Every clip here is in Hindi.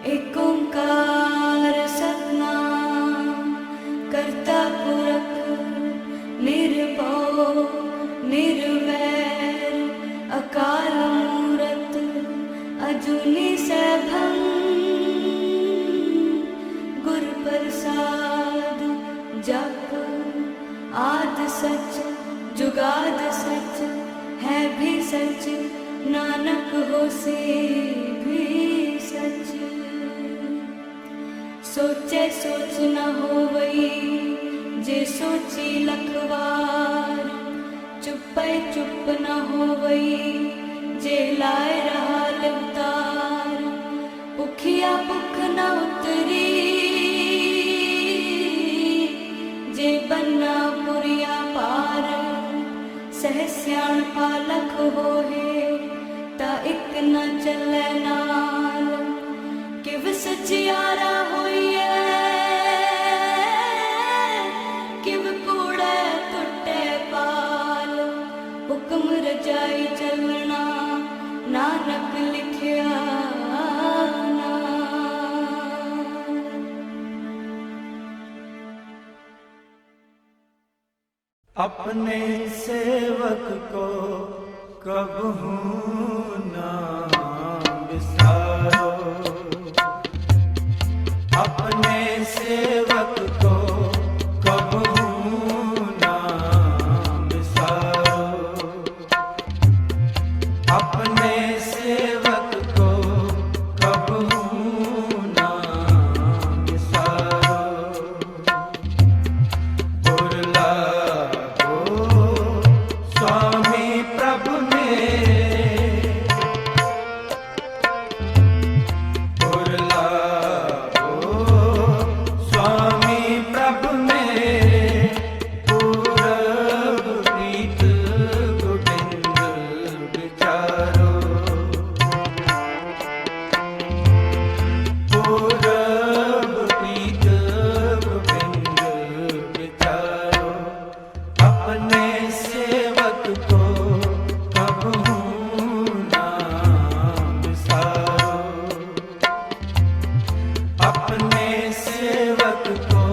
एक ओंकार सतनाम करता पुरख निर्भव निर्वैर अकाल मूरत अजूनी सैभं गुर प्रसाद जप आद सच जुगाद सच है भी सच नानक होसी भी सच। सोचे सोच न होवई जे सोची लखवार चुपै चुप न होवई जे लाए रहा अवतार। भुखिया भुख न उतरी जे बन्ना पुरिया पार। सहस्याण पालक होए ता एक न चले नाल किव सचियारा होइए किव कूड़े टुटे पाल। हुक्म रजाई चलना नानक लिखिया अपने सेवक को कबहू ना बिसारो। अपने सेवक को कबहू ना बिसारो। अपने सेवक को कबहू ना बिसारो। उरला स्वामी प्रभु मेरे उरला स्वामी प्रभु मेरे पूरब प्रीत गोविंद विचारो। पूरब प्रीत गोविंद विचारो। अपने सेवक को कबहू ना बिसारो। अपने सेवक को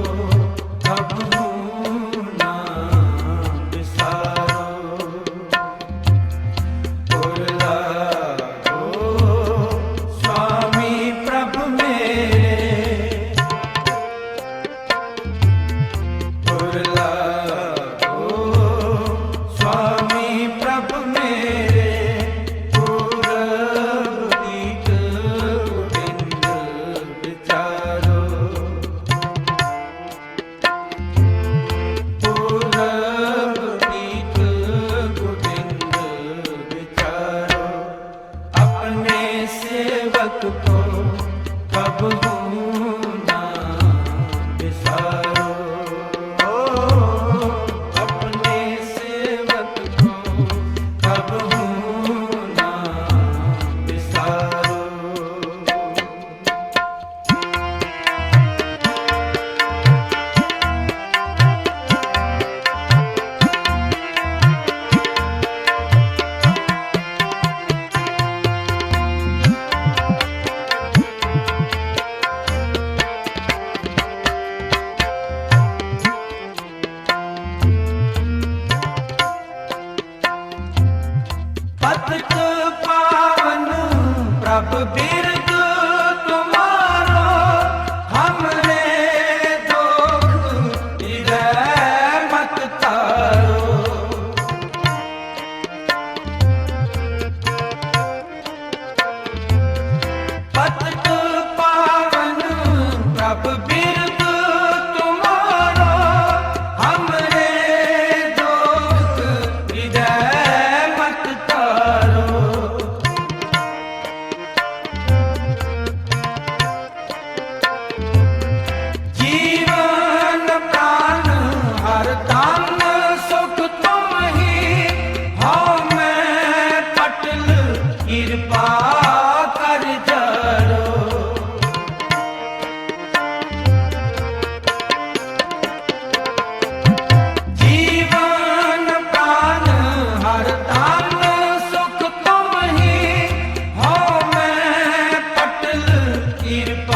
कबहू ना बिसारो। उरला स्वामी प्रभु मेरे उरला स्वामी प्रभु मेरे पूरब प्रीत गोविंद विचारो। पूरब प्रीत गोविंद विचारो। अपने सेवक को कबहू ना बिसारो। अपने सेवक को कबहू ना बिसारो। पतित पावन प्रभु बिरद तुम्हारो। हमरे दुख हृदय मत तारो। पतित पावन प्रभु बिरद तुम्हारो। हमरे दुख हृदय मत तारो। जीवन प्राण हर दान सुख तुम ही हो। मैं पटल कृपा कर जरो। जीवन प्राण हर दान सुख तुम ही हो। मैं पटल कृपा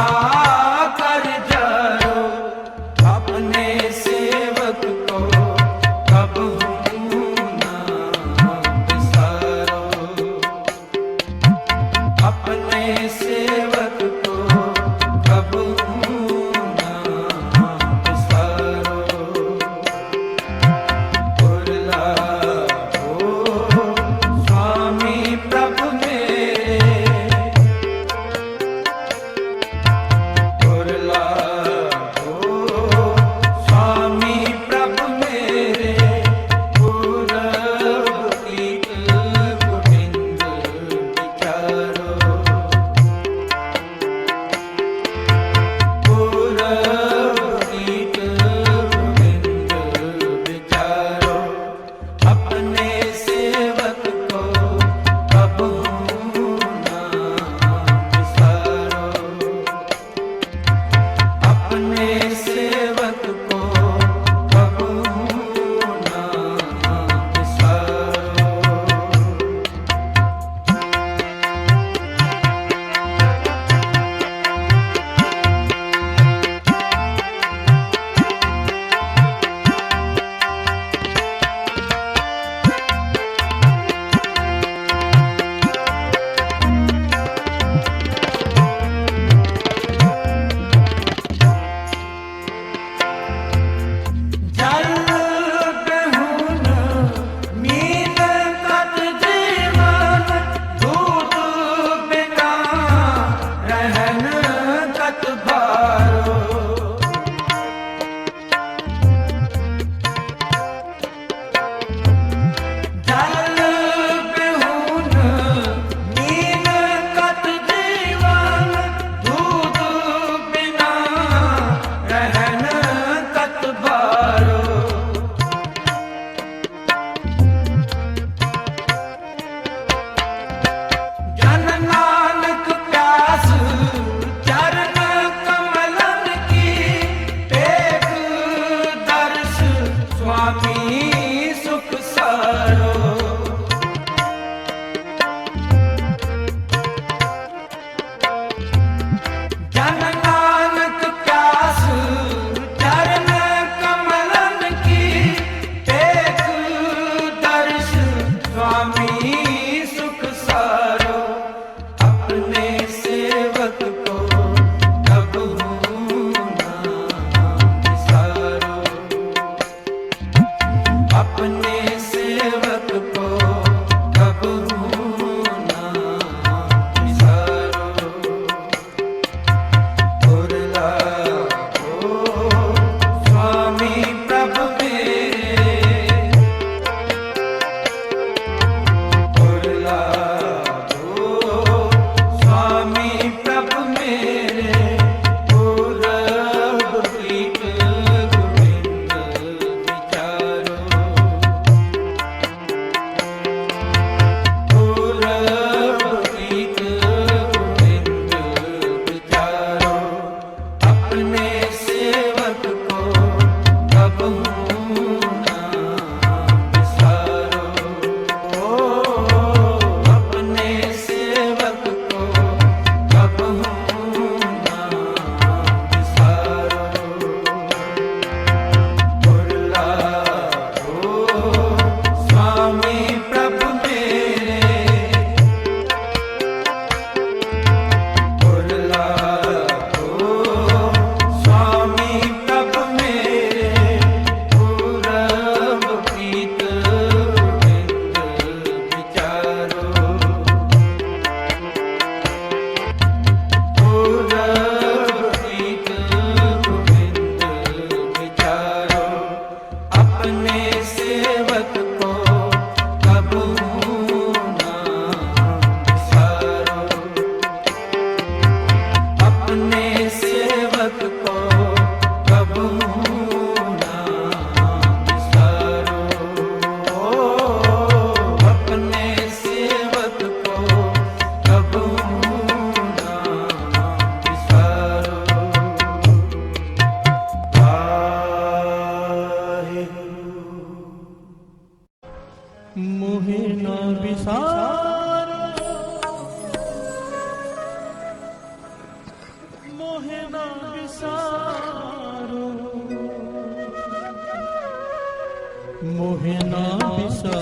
मोहना बिसा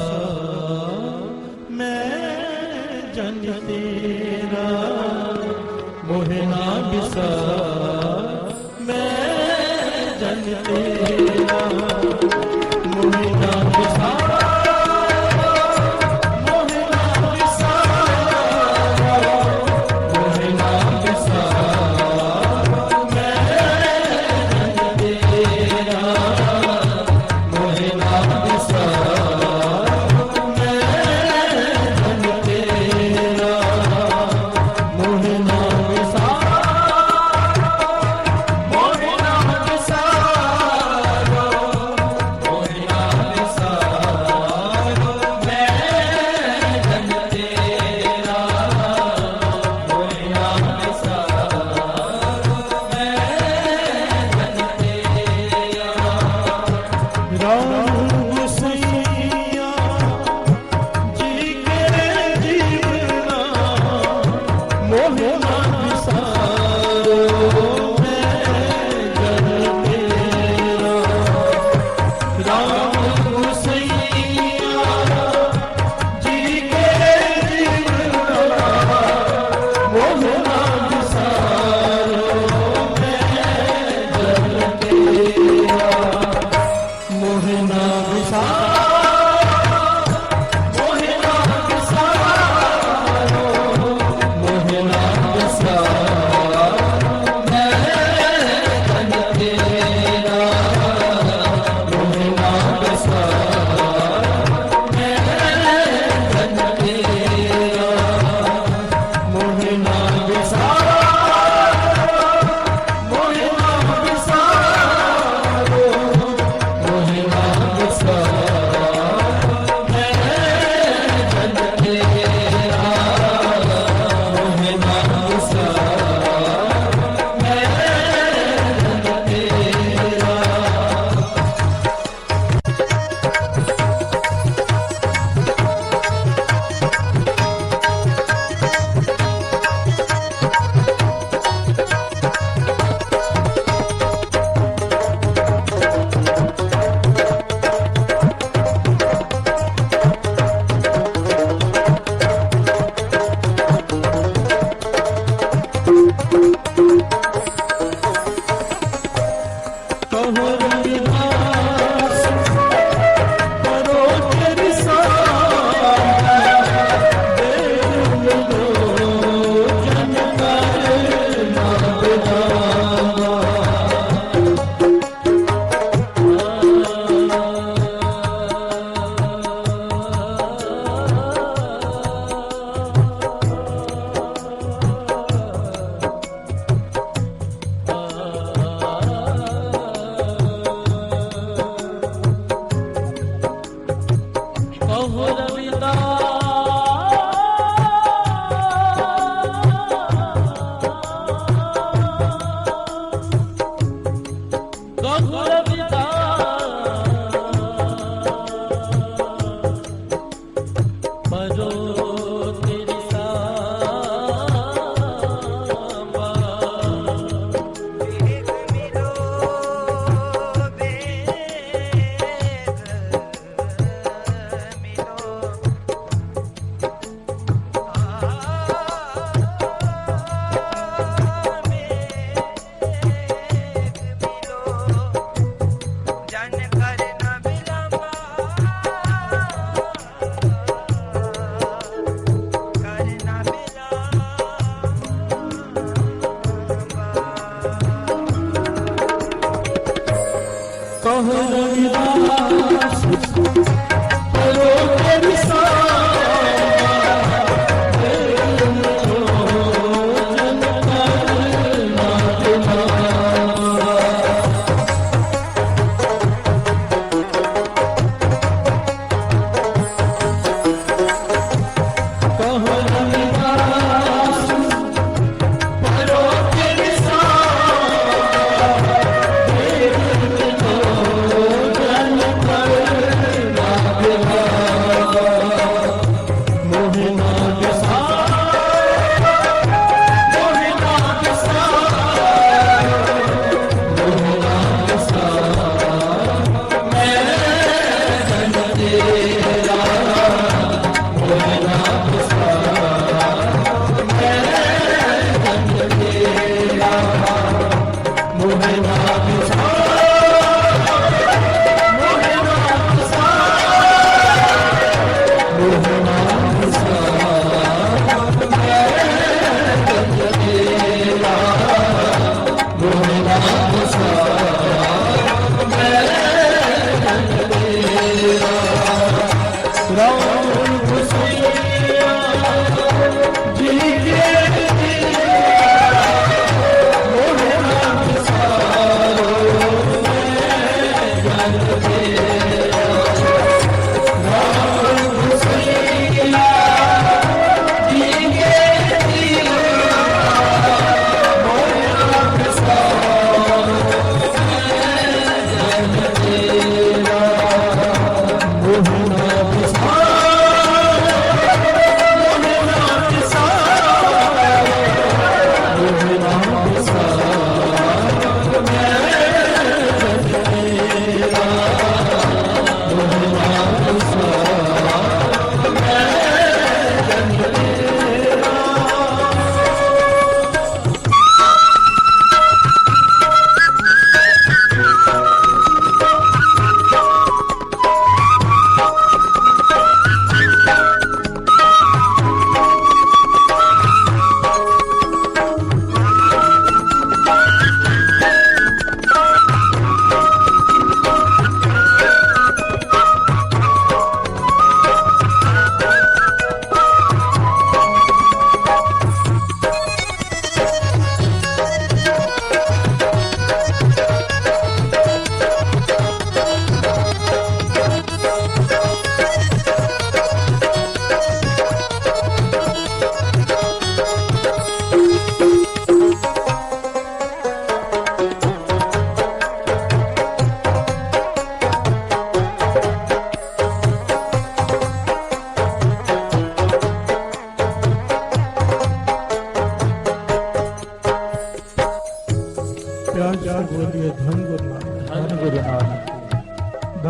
मैं जन तेरा, मोहना बिसा मैं जन तेरा, मोहना बिसा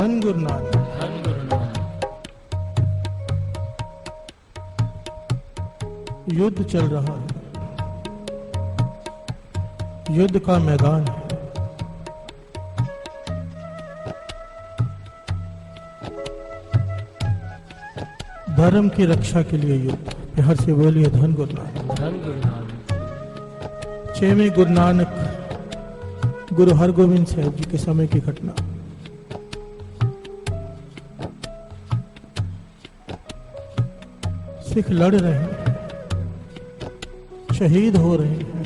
धन गुरु नानक। धन गुरु नानक। युद्ध चल रहा है, युद्ध का मैदान है। धर्म की रक्षा के लिए युद्ध। बिहार से बोलिए धन गुरु नानक। धन गुरु नानक। 6वें गुरु नानक गुरु हरगोविंद साहब जी के समय की घटना। सिख लड़ रहे हैं, शहीद हो रहे हैं।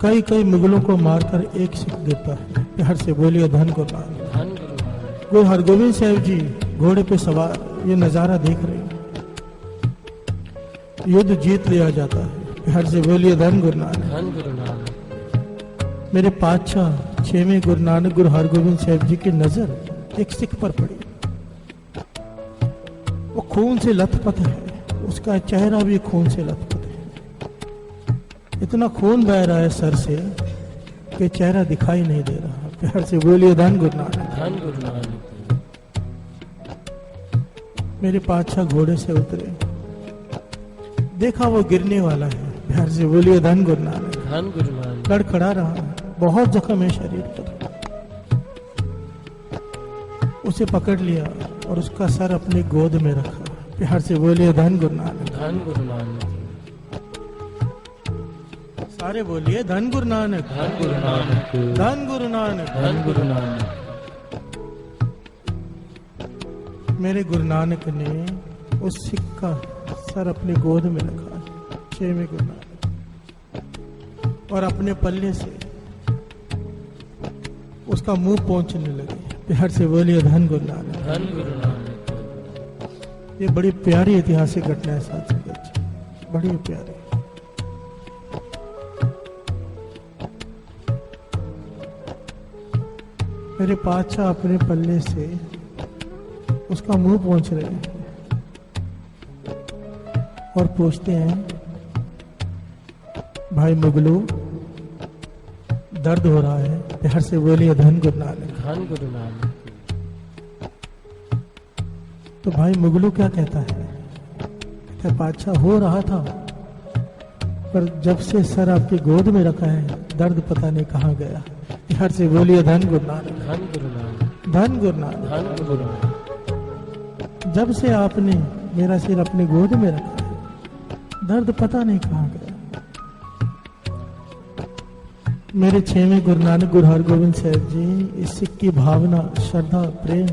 कई कई मुगलों को मारकर एक सिख देता है। बिहार से बोलिए धन गुरु नानक। धन गुरु नानक। गुरु हरगोविंद साहब जी घोड़े पे सवार ये नजारा देख रहे हैं, युद्ध जीत लिया जाता है। बिहार से बोलिए धन गुरु नानक। धन गुरु नानक। मेरे पातशाह 6वें गुरु नानक गुरु हरगोविंद साहब जी की नजर एक सिख पर पड़ी। वो खून से लथपथ है, उसका चेहरा भी खून से लथपथ है। इतना खून बह रहा है सर से कि चेहरा दिखाई नहीं दे रहा। प्यार से बोलिए धन गुरु नानक। धन गुरु नानक। मेरे पातशाह घोड़े से उतरे, देखा वो गिरने वाला है। प्यार से बोलिए धन गुरु नानक। धन गुरु नानक। लड़खड़ा रहा है, बहुत जख्म है शरीर पर। उसे पकड़ लिया और उसका सर अपनी गोद में रखा। प्यार से बोलिए धन गुरु नानक। धन गुरु नानक। सारे बोलिए धन गुरु नानक। धन गुरु नानक। धन गुरु नानक। धन गुरु नानक। मेरे गुरु नानक ने उस सिख का सर अपनी गोद में रखा, 6वें गुरु नानक, और अपने पल्ले से उसका मुंह पोंछने लगे। प्यार से बोलिए धन गुरु नानक। धन गुरु नानक। ये बड़ी प्यारी ऐतिहासिक घटना है साथ संगत जी, बड़ी प्यारी। मेरे पातशाह अपने पल्ले से उसका मुंह पोंछ रहे हैं और पूछते हैं, भाई मुगलू दर्द हो रहा है? प्यार से बोलिए धन गुरु नानक। धन गुरु नानक। तो भाई मुगलू क्या कहता है? कहता है पातशाह हो रहा था, पर जब से सर आपकी गोद में रखा है दर्द पता नहीं कहाँ गया। प्यार से बोलिए धन गुरु नानक। धन गुरु नानक। धन गुरु नानक। धन गुरु नानक। जब से आपने मेरा सिर अपनी गोद में रखा है दर्द पता नहीं कहाँ गया। मेरे 6वें गुरु नानक गुरु हरगोविंद साहब जी इस सिख की भावना, श्रद्धा, प्रेम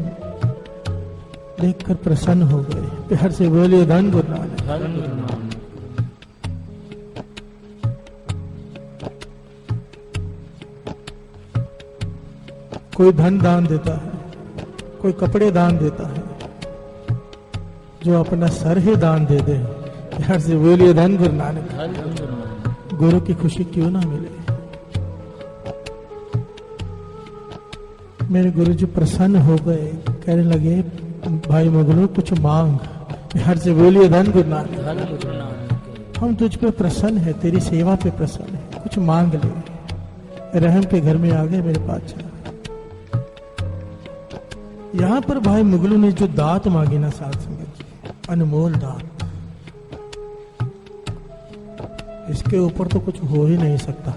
देखकर प्रसन्न हो गए। प्यार से बोलिए धन गुरु नानक। धन गुरु नानक। कोई धन दान देता है, कोई कपड़े दान देता है, जो अपना सर ही दान दे दे। प्यार से बोलिए धन गुरु नानक। धन गुरु नानक। गुरु की खुशी क्यों ना मिले। मेरे गुरु जी प्रसन्न हो गए, कहने लगे भाई मुगलू कुछ मांग। प्यार से बोलिए धन गुरु नानक। धन गुरु नानक। हम तुझ पे प्रसन्न है, तेरी सेवा पे प्रसन्न है, कुछ मांग ले। रहम के घर में आ गए मेरे पातशाह। यहां पर भाई मुगलू ने जो दात मांगी ना साथ संगत जी, अनमोल दात, इसके ऊपर तो कुछ हो ही नहीं सकता।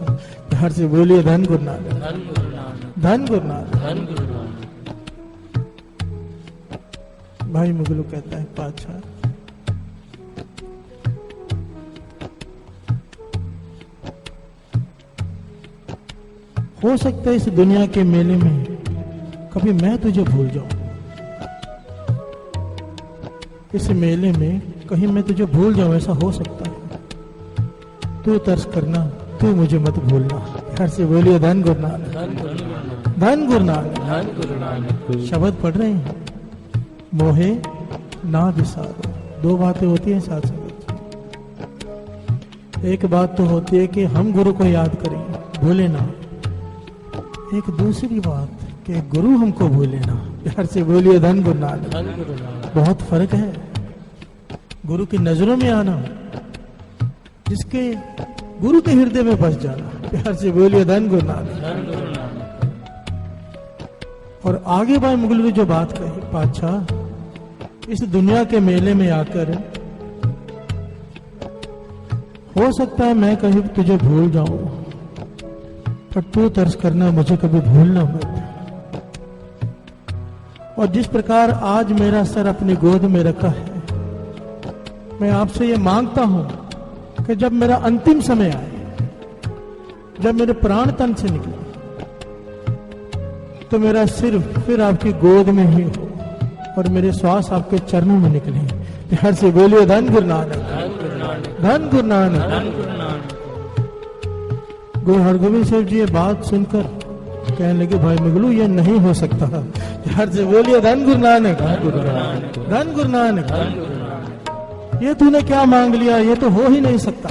प्यार से बोलिए धन गुरु नानक। धन गुरु नानक। धन गुरु नानक। धन गुरु नानक। भाई मुगलू कहता है पातशाह हो सकता है इस दुनिया के मेले में कभी मैं तुझे भूल जाऊं। इस मेले में कहीं मैं तुझे भूल जाऊं, ऐसा हो सकता है। तू तरस करना, तू मुझे मत भूलना। प्यार से बोलिए धन गुरु नानक। धन गुरु नानक। धन गुरु नानक। धन गुरु नानक। शब्द पढ़ रहे हैं, मोहे ना बिसारो। दो बातें होती हैं साथ संगत। एक बात तो होती है कि हम गुरु को याद करें, भूले ना। एक दूसरी बात कि गुरु हमको भूले ना। प्यार से बोलिए धन गुरु नानक। धन गुरु नानक। बहुत फर्क है गुरु की नजरों में आना, जिसके गुरु के हृदय में बस जाना। प्यार से बोलिए धन गुरु नानक। धन गुरु नानक। और आगे भाई मुगल ने जो बात कही, पातशाह इस दुनिया के मेले में आकर हो सकता है मैं कहीं तुझे भूल जाऊं, पर तू तरस करना मुझे कभी भूलना मत। और जिस प्रकार आज मेरा सर अपनी गोद में रखा है, मैं आपसे ये मांगता हूं कि जब मेरा अंतिम समय आए, जब मेरे प्राण तन से निकले, तो मेरा सिर फिर आपकी गोद में ही हो और मेरे श्वास आपके चरणों में निकले। प्यार से बोलिए धन गुरु नानक। धन गुरु नानक। धन गुरु नानक। धन गुरु नानक। गुरु हरगोविंद साहब जी ये बात सुनकर कहने लगे, भाई मुगलू ये नहीं हो सकता। प्यार से बोलिए धन गुरु नानक। धन गुरु नानक। धन गुरु नानक। धन गुरु नानक। ये तूने क्या मांग लिया, ये तो हो ही नहीं सकता।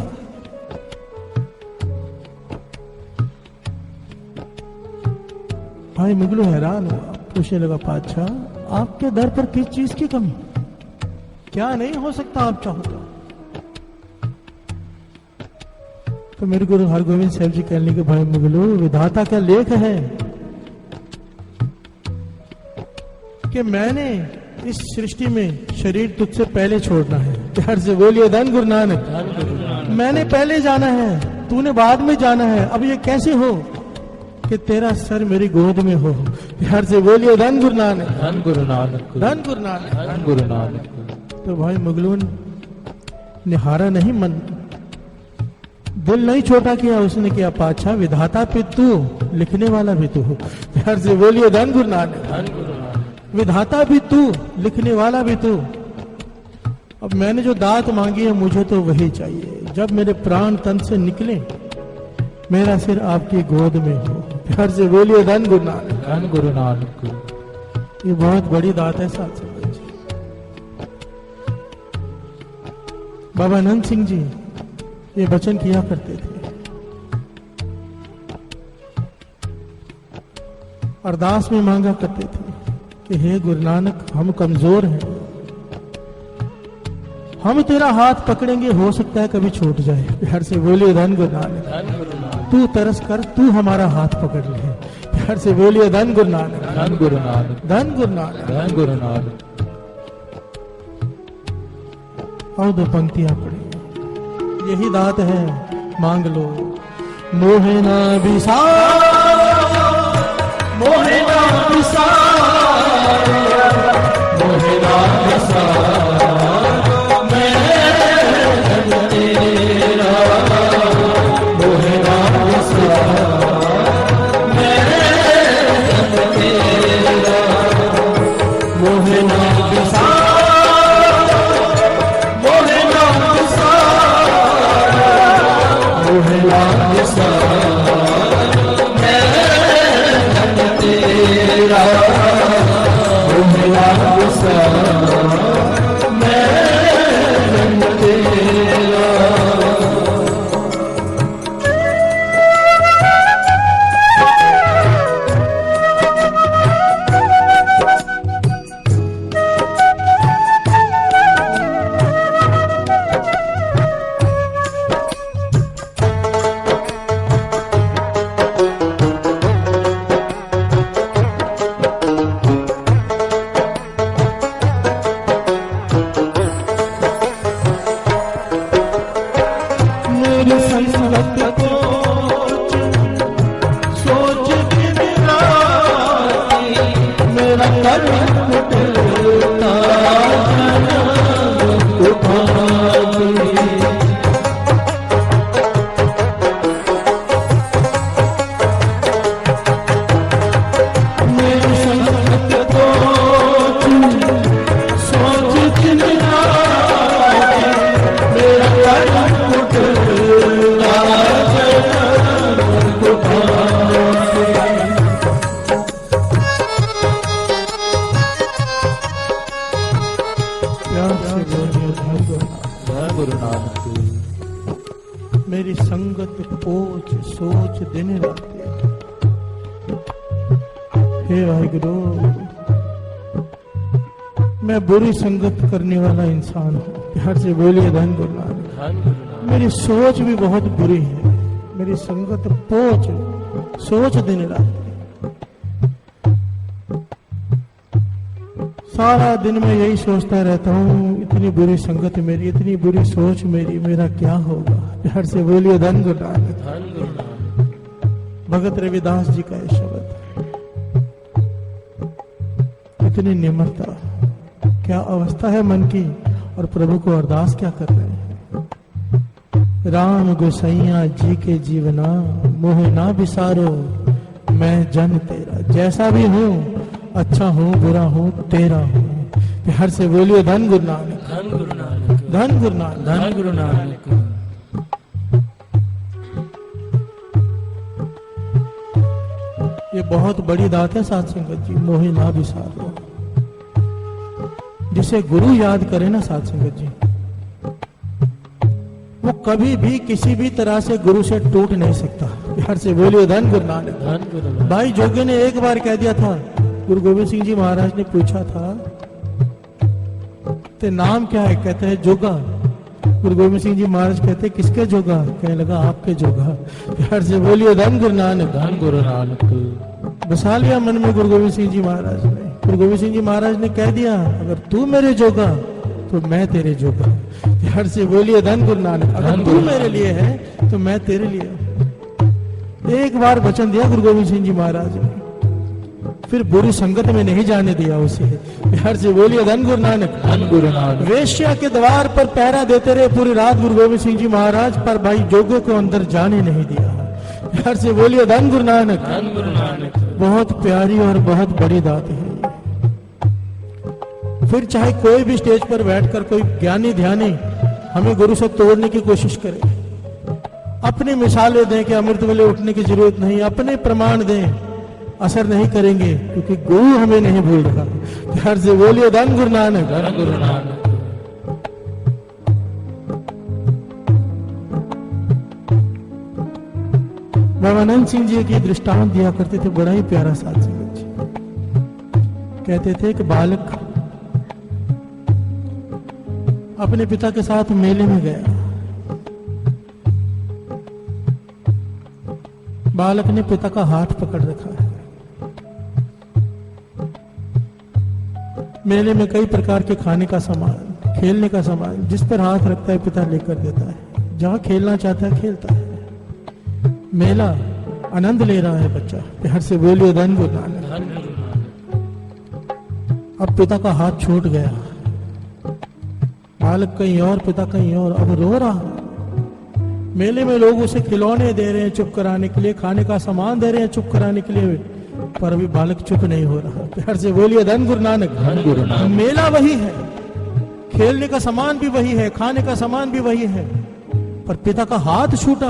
भाई मुगलू हैरान हुआ, पूछने लगा, पातशाह आपके दर पर किस चीज की कमी, क्या नहीं हो सकता आप चाहो तो मेरे गुरु हरगोविंद साहब जी कहने लगे, भाई मुगलू विधाता का लेख है कि मैंने इस सृष्टि में शरीर तुझसे पहले छोड़ना है। प्यार से बोलिए धन गुरु नानक। धन गुरु नानक। मैंने पहले जाना है, तूने बाद में जाना है। अब ये कैसे हो कि तेरा सर मेरी गोद में हो। प्यार से बोलिए धन गुरु नानक। धन गुरु नानक। धन गुरु नानक। धन गुरु नानक। तो भाई मुगलून निहारा नहीं, मन दिल नहीं छोटा किया, उसने किया, पातशाह विधाता भी तू, लिखने वाला भी तू हो। प्यार से बोलिए धन गुरु नानक। धन गुरु नानक। विधाता भी तू, लिखने वाला भी तू। अब मैंने जो दात मांगी है मुझे तो वही चाहिए। जब मेरे प्राण तन से निकले, मेरा सिर आपकी गोद में हो। प्यार से बोलिए धन गुरु नानक। धन गुरु नानक। ये बहुत बड़ी दात है साथ संगत जी। बाबा अनंत सिंह जी ये वचन किया करते थे, अरदास में मांगा करते थे कि हे गुरु नानक हम कमजोर हैं, हम तेरा हाथ पकड़ेंगे, हो सकता है कभी छूट जाए। प्यार से बोलिए धन गुरु नानक। धन गुरु नानक। तू तरस कर, तू हमारा हाथ पकड़ ले। प्यार से बोलिए धन गुरु नानक। धन गुरु नानक। धन गुरु नानक। धन गुरु नानक। और दो पंक्तियां पढ़ी, यही दात है, मांग लो। मोहे ना बिसार, मोहे ना बिसार, मोहे ना बिसार, मैं तेरा, मोहे ना बिसार, मैं तेरा, मोहे ना बिसार, मोहे ना बिसार, मोहे ना बिसार, मैं तेरा, मोहे ना बिसार, मैं तेरा। मेरी संगत को सोच दिन राती, मेरा कर्म टूटा जन्म उठाती। मेरी संगत को सोच दिन राती, मेरा कर्म धन गुरु नानक। मेरी संगत पोच सोच दिन रात। हे वाहिगुरु, मैं बुरी संगत करने वाला इंसान हूँ। प्यार से बोलिए धन गुरु नानक। धन गुरु नानक। मेरी सोच भी बहुत बुरी है, मेरी संगत पोच, सोच दिन रात। सारा दिन मैं यही सोचता रहता हूँ, इतनी बुरी संगत मेरी, इतनी बुरी सोच मेरी, मेरा क्या होगा। प्यार से बोलिए धन गुरु नानक। धन गुरु नानक। भगत रविदास जी का ये शब्द, इतनी निम्रता, क्या अवस्था है मन की, और प्रभु को अरदास क्या कर रहे हैं। राम गोसैया जी के जीवना, मोह ना बिसारो मैं जन तेरा। जैसा भी हूँ, अच्छा हूँ बुरा हूँ, तेरा हूँ। प्यार से बोलिए धन गुरु नानक। धन गुरु नानक। धन गुरु नानक। धन गुरु नानक। ये बहुत बड़ी दात है साथ संगत जी, मोह ना बिसारो। जिसे गुरु याद करे ना साथ संगत जी, वो कभी भी किसी भी तरह से गुरु से टूट नहीं सकता। प्यार से बोलिए धन गुरु नानक। धन गुरु नानक। भाई जोगे ने एक बार कह दिया था, गुरु गोविंद सिंह जी महाराज ने पूछा था, ते नाम क्या है? कहते हैं जोगा। गुरु गोविंद सिंह जी महाराज कहते किसके जोगा? कहने लगा आपके जोगा। प्यार से बोलिए धन गुरु नानक। धन गुरु नानक। बसा लिया मन में गुरु गोविंद सिंह जी महाराज ने। गुरु गोविंद सिंह जी महाराज ने कह दिया, अगर तू मेरे जोगा तो मैं तेरे जोगा। प्यार से बोलिए धन गुरु नानक। अगर तू मेरे लिए है तो मैं तेरे लिए। एक बार वचन दिया गुरु गोविंद सिंह जी महाराज ने, फिर बुरी संगत में नहीं जाने दिया उसे। प्यार से बोलिए धन गुरु नानक। धन गुरु नानक। वेश्या के द्वार पर पहरा देते रहे पूरी रात गुरु गोविंद सिंह जी महाराज, पर भाई जोगों को अंदर जाने नहीं दिया। प्यार से बोलिए धन गुरु नानक। धन गुरु नानक। बहुत प्यारी और बहुत बड़ी बात है। फिर चाहे कोई भी स्टेज पर बैठकर कोई ज्ञानी ध्यानी हमें गुरु से तोड़ने की कोशिश करे, अपनी मिसालें दें कि अमृत वेले उठने की जरूरत नहीं, अपने प्रमाण दें, असर नहीं करेंगे, क्योंकि गुरु हमें नहीं भूल रहा। प्यार से बोलिए धन गुरु नानक। धन गुरु नानक। बाबानंद सिंह जी की दृष्टांत दिया करते थे, बड़ा ही प्यारा साथ संगत जी। कहते थे कि बालक अपने पिता के साथ मेले में गया। बालक ने पिता का हाथ पकड़ रखा है। मेले में कई प्रकार के खाने का सामान, खेलने का सामान, जिस पर हाथ रखता है पिता लेकर देता है। जहां खेलना चाहता है खेलता है। मेला आनंद ले रहा है बच्चा। प्यार से बोलिए धन गुरु नानक। धन गुरु नानक। अब पिता का हाथ छूट गया, बालक कहीं और, पिता कहीं और, अब रो रहा। मेले में लोग उसे खिलौने दे रहे हैं चुप कराने के लिए, खाने का सामान दे रहे हैं चुप कराने के लिए, पर अभी बालक चुप नहीं हो रहा। प्यार से बोलिए धन गुरु नानक। धन गुरु नानक। मेला वही है, खेलने का सामान भी वही है, खाने का सामान भी वही है, पर पिता का हाथ छूटा,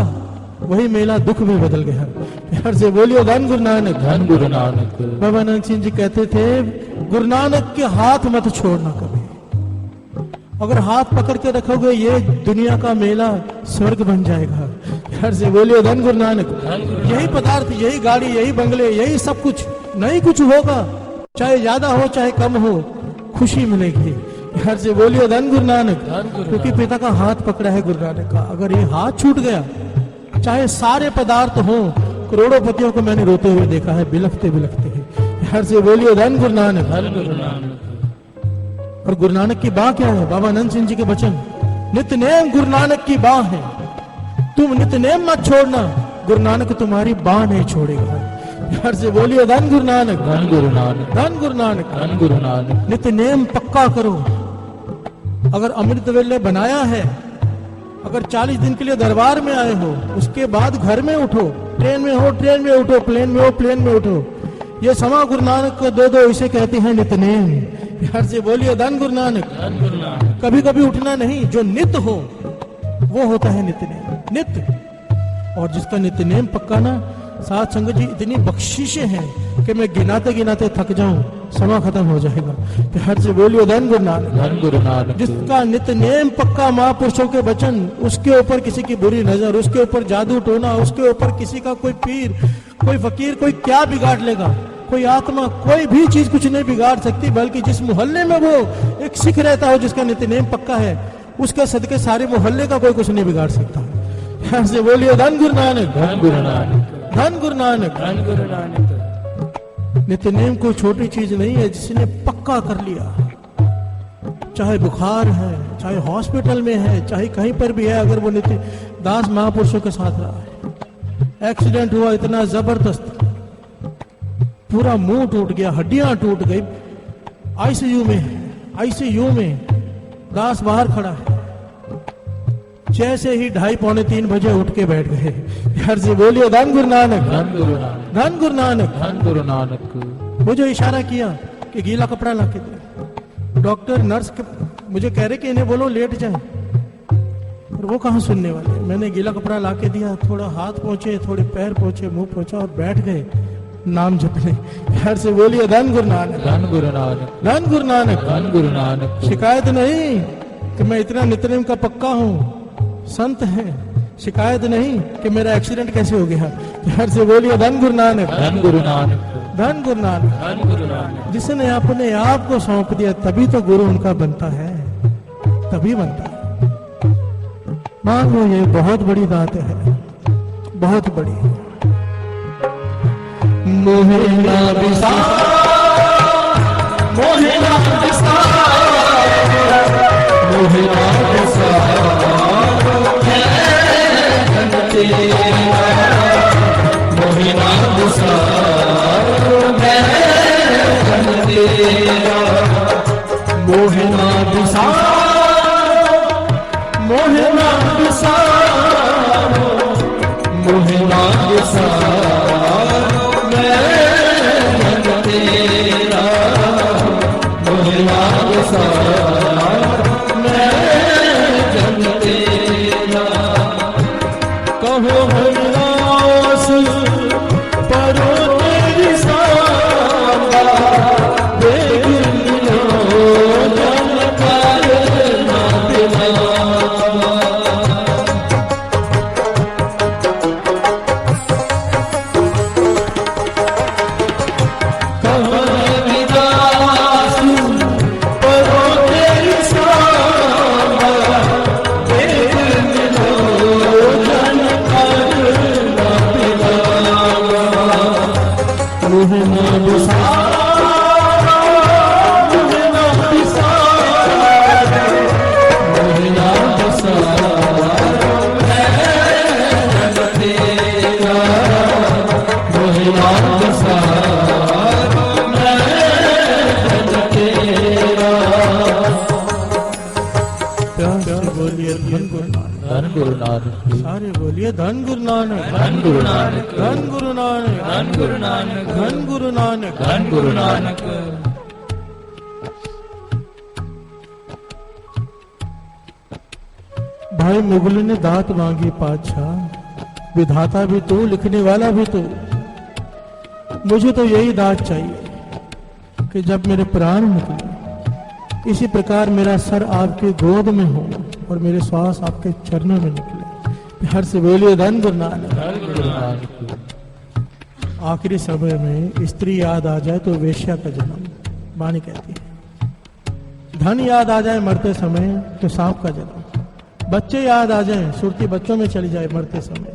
वही मेला दुख में बदल गया। प्यार से बोलिए धन गुरु नानक। धन गुरु नानक। बाबानंद सिंह जी कहते थे, गुरु नानक के हाथ मत छोड़ना कभी। अगर हाथ पकड़ के रखोगे ये दुनिया का मेला स्वर्ग बन जाएगा। प्यार से बोलिए धन गुरु नानक। यही पदार्थ, यही गाड़ी, यही बंगले, यही सब कुछ नहीं कुछ होगा, चाहे ज्यादा हो चाहे कम हो, खुशी मिलेगी। प्यार से बोलिए धन गुरु नानक। क्योंकि पिता का हाथ पकड़ा है गुरु नानक का। अगर ये हाथ छूट गया, चाहे सारे पदार्थ हो, करोड़ोंपतियों को मैंने रोते हुए देखा है, बिलखते बिलखते हैं। प्यार से बोलिए धन गुरु नानक। धन गुरु नानक। और गुरु नानक की बाह क्या है? बाबानंद सिंह जी के वचन, नित्यनेम गुरु नानक की बाह है। तुम नित्यनेम मत छोड़ना, गुरु नानक तुम्हारी बाह नहीं छोड़ेगा। प्यार से बोलिए धन गुरु नानक। धन गुरु नानक। धन गुरु नानक। धन गुरु नानक। नित्यनेम पक्का करो। अगर अमृत वेले बनाया है, अगर 40 दिन के लिए दरबार में आए हो, उसके बाद घर में उठो, ट्रेन में हो ट्रेन में उठो, प्लेन में हो प्लेन में उठो। ये समा गुरु नानक को दो दो, इसे कहते हैं नित्यनेम। प्यार से बोलिए धन गुरु नानक। धन गुरु नानक। कभी कभी उठना नहीं, जो नित्य हो वो होता है नित्यनेम, नित्य। और जिसका नित्यनेम पक्का ना, साथ संगत जी इतनी बख्शिशें हैं कि मैं गिनाते गिनाते थक जाऊं, समा खत्म हो जाएगा। प्यार से बोलिए धन गुरु नानक। धन गुरु नानक। जिसका नित्यनेम पक्का, महापुरुषों के वचन, उसके ऊपर किसी की बुरी नजर, उसके ऊपर जादू टोना, उसके ऊपर किसी का कोई पीर, कोई फकीर, कोई क्या बिगाड़ लेगा, कोई आत्मा, कोई भी चीज कुछ नहीं बिगाड़ सकती। बल्कि जिस मोहल्ले में वो एक सिख रहता हो, जिसका नित्यनेम पक्का है, उसके सदके सारे मोहल्ले का कोई कुछ नहीं बिगाड़ सकता। प्यार से बोलिए धन गुरु नानक, धन गुरु नानक, धन गुरु नानक। धन गुरु नानक। नित्यनेम कोई छोटी चीज नहीं है, जिसने पक्का कर लिया, चाहे बुखार है, चाहे हॉस्पिटल में है, चाहे कहीं पर भी है, अगर वो नित्य दास महापुरुषों के साथ रहा है। एक्सीडेंट हुआ इतना जबरदस्त, पूरा मुंह टूट गया, हड्डियां टूट गई, आईसीयू में है, आईसीयू में दास बाहर खड़ा है। जैसे ही 2:30 पौने 3 बजे उठ के बैठ गए। यार से बोलिए धन गुरु नानक, धन गुरु नानक, धन गुरु नानक। धन गुरु नानक। मुझे इशारा किया कि गीला कपड़ा ला के दे। डॉक्टर नर्स मुझे कह रहे कि इन्हें बोलो लेट जाए, और वो कहाँ सुनने वाले। मैंने गीला कपड़ा ला के दिया, थोड़ा हाथ पहुंचे, थोड़े पैर पहुंचे, मुंह पहुंचा और बैठ गए नाम जपने। यार से बोलिए धन गुरु नानक, धन गुरु नानक, धन गुरु नानक। धन गुरु नानक। शिकायत नहीं कि मैं इतना नित्यनेम का पक्का हूँ, संत है। शिकायत नहीं कि मेरा एक्सीडेंट कैसे हो गया। यार से बोलिए धन गुरु नानक, धन गुरु नानक, धन गुरु नानक। धन गुरु नानक। जिसने अपने आप को सौंप दिया तभी तो गुरु उनका बनता है, तभी बनता है। मानो ये बहुत बड़ी बात है, बहुत बड़ी। मोहे ना विसार, मोहे ना विसार, मोहे ना विसार, मोहे ना विसार, मोहे ना विसार, मोहे ना विसार, मोहे ना विसार, मैं तेरा, मोहे ना विसार, मैं तेरा। कहो हरिदास परो तेरी सांगा, धन गुरु नानक। सारे बोलिए धन गुरु नानक, धन गुरु नानक, धन गुरु नानक, धन गुरु नानक, धन गुरु नानक, धन गुरु नानक। भाई मुगल ने दात मांगी पातशाह, विधाता भी तू, लिखने वाला भी तू। मुझे तो यही दात चाहिए कि जब मेरे प्राण निकले, इसी प्रकार मेरा सर आपके गोद में हो और मेरे श्वास आपके चरणों में निकले। प्यार से बोलिए धन गुरु नानक, धन गुरु नानक। आखिरी समय में स्त्री याद आ जाए तो वेश्या का जन्म, वाणी कहती है। धन याद आ जाए मरते समय तो सांप का जन्म। बच्चे याद आ जाए, सुरती बच्चों में चली जाए मरते समय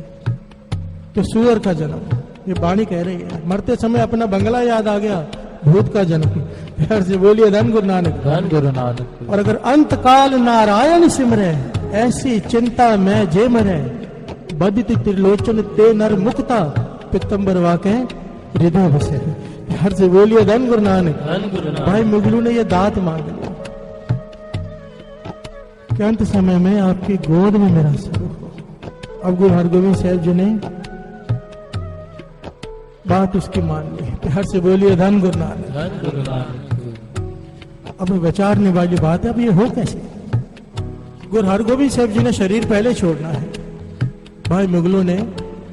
तो सूअर का जन्म। ये वाणी कह रही है। मरते समय अपना बंगला याद आ गया, भूत का जन्म। प्यार से बोलिए धन गुरु नानक, धन गुरु नानक। और अगर अंत काल नारायण सिमरे, ऐसी चिंता मैं जे मरे, बदित त्रिलोचन ते नर मुक्ता, पितंबर वाके हृदय बसे। प्यार से बोलिए धन गुरु नानक, धन गुरु नानक। भाई मुगलू ने ये दात मांग लिया कि अंत समय में आपकी गोद में मेरा सर हो। अब गुरु हरगोविंद साहब जी ने बात उसकी मान ली। प्यार से बोलिए धन गुरु नानक, धन गुरु नानक। अब विचारने वाली बात है, अब ये हो कैसे। गुरु हरगोविंद साहब जी ने शरीर पहले छोड़ना है, भाई मुगलों ने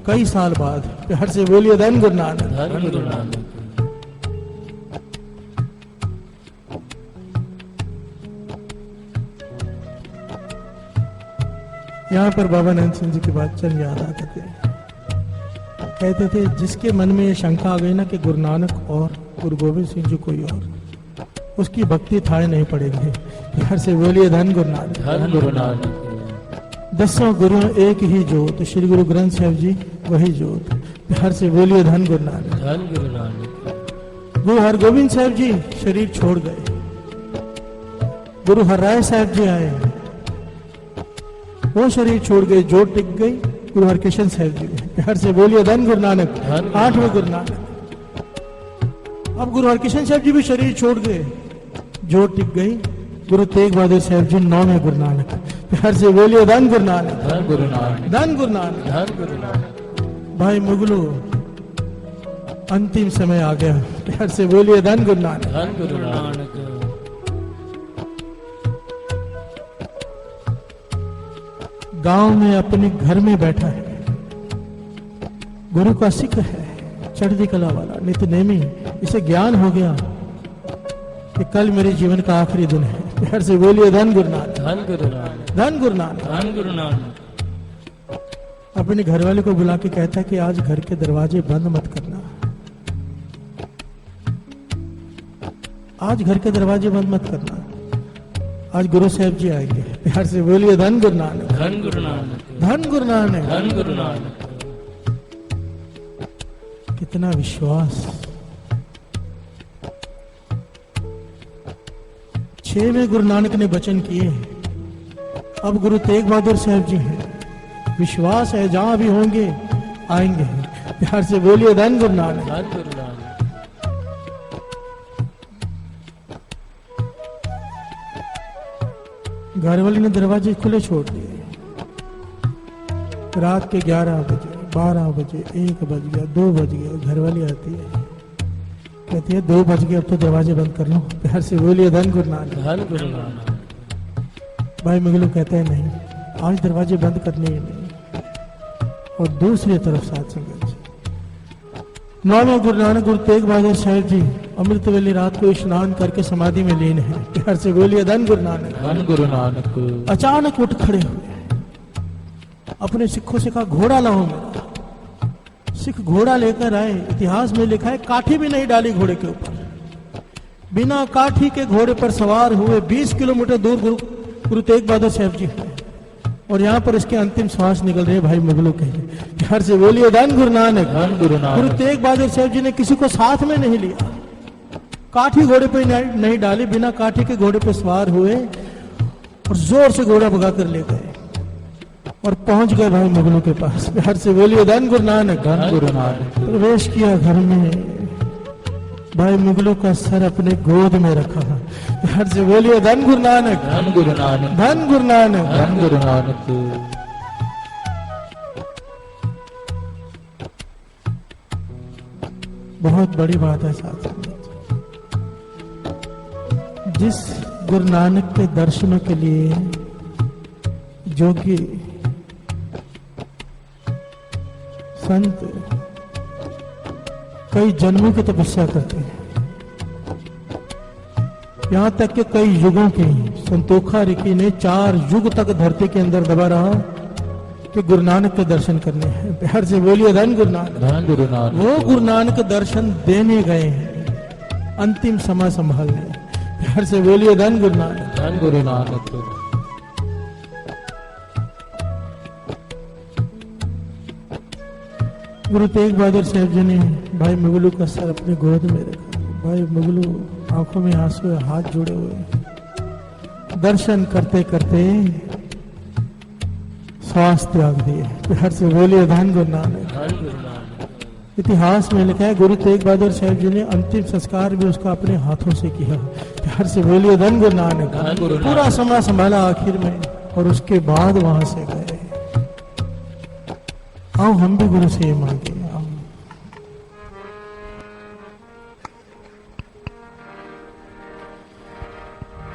कई साल बाद। प्यार से बोलिए धन गुरु नानक, धन गुरु नानक। यहाँ पर बाबा नंद सिंह जी की बात चल याद आते थे। कहते थे जिसके मन में ये शंका आ गई ना कि गुरु नानक और गुरु गोविंद सिंह जी कोई और, उसकी भक्ति थाए नहीं पड़ेगी। प्यार से बोलिए धन गुरु नानक, धन गुरु नानक। 10 गुरु एक ही जोत, श्री गुरु ग्रंथ साहिब जी वही जोत। प्यार से बोलिए धन गुरु नानक। धन गुरु नानक। गुरु हरगोविंद साहब जी शरीर छोड़ गए, गुरु हरराय साहब जी आए, वो शरीर छोड़ गए, जोत टिक गई। गुरु हरकिशन साहब जी, प्यार से बोलिए धन गुरु नानक। 8वें गुरु नानक। अब गुरु हरकिशन साहब जी भी शरीर छोड़ गए, जोत टिक गई। गुरु तेग बहादुर साहब जी 9वें गुरु नानक। प्यार से बोलिए धन गुरु नानक। धन गुरु नानक। धन गुरु नानक। धन गुरु नानक। भाई मुगलू अंतिम समय आ गया, प्यार से बोलिए धन गुरु नानक। धन गुरु नानक। गांव में अपने घर में बैठा है, गुरु का सिख है, चढ़ती कला वाला, नित्यनेमी। इसे ज्ञान हो गया कि कल मेरे जीवन का आखिरी दिन है। प्यार से बोलिए धन गुरु नानक। धन गुरु नानक। धन गुरु नानक। धन गुरु नानक। अपने घरवाले को बुला के कहता है कि आज घर के दरवाजे बंद मत करना, आज घर के दरवाजे बंद मत करना, आज गुरु साहब जी आएंगे। प्यार से बोलिए धन गुरु नानक। धन गुरु नानक। धन गुरु नानक। धन गुरु नानक। कितना विश्वास। 6वें गुरु नानक ने वचन किए, अब गुरु तेग बहादुर साहब जी हैं, विश्वास है जहां भी होंगे आएंगे। प्यार से बोलिए धन गुरु नानक। धन गुरु नानक। घरवाली ने दरवाजे खुले छोड़ दिए। रात के 11 बजे, 12 बजे, 1 बज गया, 2 बज गया, घरवाली आती है, कहती है 2 बज गए, अब तो दरवाजे बंद कर लो। प्यार से बोलिए धन गुरु नानक। धन गुरु नानक। भाई मुगलू कहते हैं नहीं, आज दरवाजे बंद करने ही नहीं। और दूसरी तरफ साथ संगत जी, 9वें गुरु नानक गुरु तेग बहादुर साहब जी अमृत वेले रात को स्नान करके समाधि में लीन है। प्यार से बोलिए धन गुरु नानक। धन गुरु नानक। अचानक उठ खड़े हुए, अपने सिखों से कहा घोड़ा लाओ मेरा। सिख घोड़ा लेकर आए। इतिहास में लिखा है काठी भी नहीं डाली घोड़े के ऊपर, बिना काठी के घोड़े पर सवार हुए 20 किलोमीटर दूर गुरु तेग बहादुर साहब जी हैं। और यहाँ पर इसके अंतिम श्वास निकल रहे भाई मुगलों के। प्यार से बोलिए धन गुरु नानक। धन गुरु नानक। गुरु तेग बहादुर साहब जी ने किसी को साथ में नहीं लिया, काठी घोड़े पे नहीं डाली, बिना काठी के घोड़े पे सवार हुए और जोर से घोड़ा भगा कर ले गए और पहुंच गए भाई मुगलों के पास। प्यार से बोलिए धन गुरु नानक। धन गुरु नानक। प्रवेश किया घर में, भाई मुगलों का सर अपने गोद में रखा। प्यार से बोलिए धन गुरु नानक। धन गुरु नानक। धन गुरु नानक। धन गुरु नानक। बहुत बड़ी बात है साथ में, जिस गुरु नानक के दर्शनों के लिए जो कि संत कई जन्मों की तपस्या करते हैं, यहां तक कि कई युगों की। संतोखा ऋषि ने 4 युग तक धरती के अंदर दबा रहा कि गुरु नानक के दर्शन करने हैं। प्यार से बोलिए धन गुरु नानक। धन गुरु नानक। वो गुरु नानक दर्शन देने गए हैं, अंतिम समय संभालने। प्यार से बोलिए धन गुरु नानक। धन गुरु नानक। गुरु तेग बहादुर साहब जी ने भाई मुगलू का सर अपने गोद में रखा। भाई मुगलू आंखों में आंसू, हाथ जोड़े हुए, दर्शन करते करते श्वास त्याग दिए। प्यार से बोलिए धन गुरु नानक। धन गुरु नानक। इतिहास में लिखा है गुरु तेग बहादुर साहब जी ने अंतिम संस्कार भी उसका अपने हाथों से किया। प्यार से बोलिए धन गुरु नानक। धन गुरु नानक। पूरा समय संभाला आखिर में, और उसके बाद वहां से गए। आओ हम भी गुरु से ये मांगे। आओ।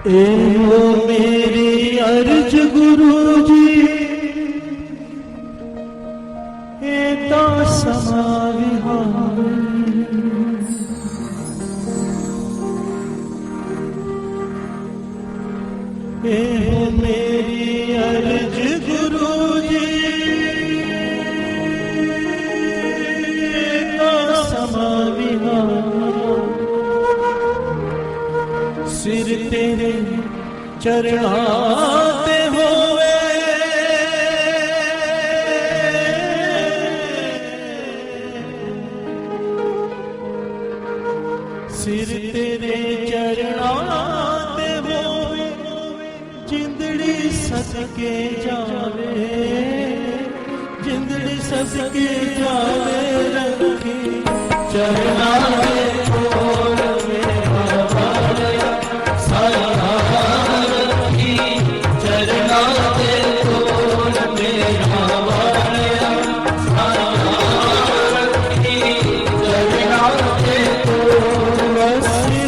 एहो मेरी अर्ज गुरु जी, एता समाविहार, एहो मेरी अर्ज गुरु जी, एता समाविहार, सिर तेरे चरणाते हुए सदके जावे, जिंदड़ी सदके जावे रखी चरना दे कोल मेरा वालिया, साया रखी चरना दे कोल मेरा वालिया, साया रखी चरना दे कोल वसी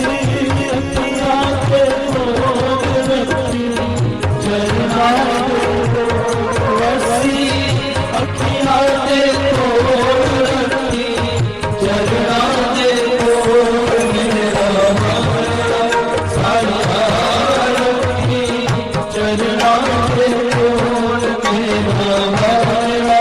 अखियां ते कोल रखी चरना दे वसी अखियां ते कोल रखी चरना दे कोल मेरा वालिया, साया रखी चरना दे कोल मेरा वालिया।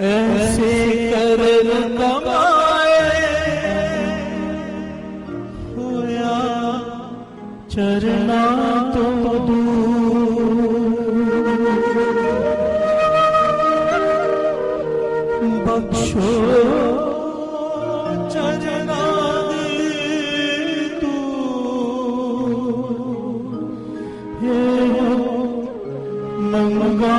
ऐसे करन कमाए होया चरना तो बख्शो चरना दे तू हे मंगा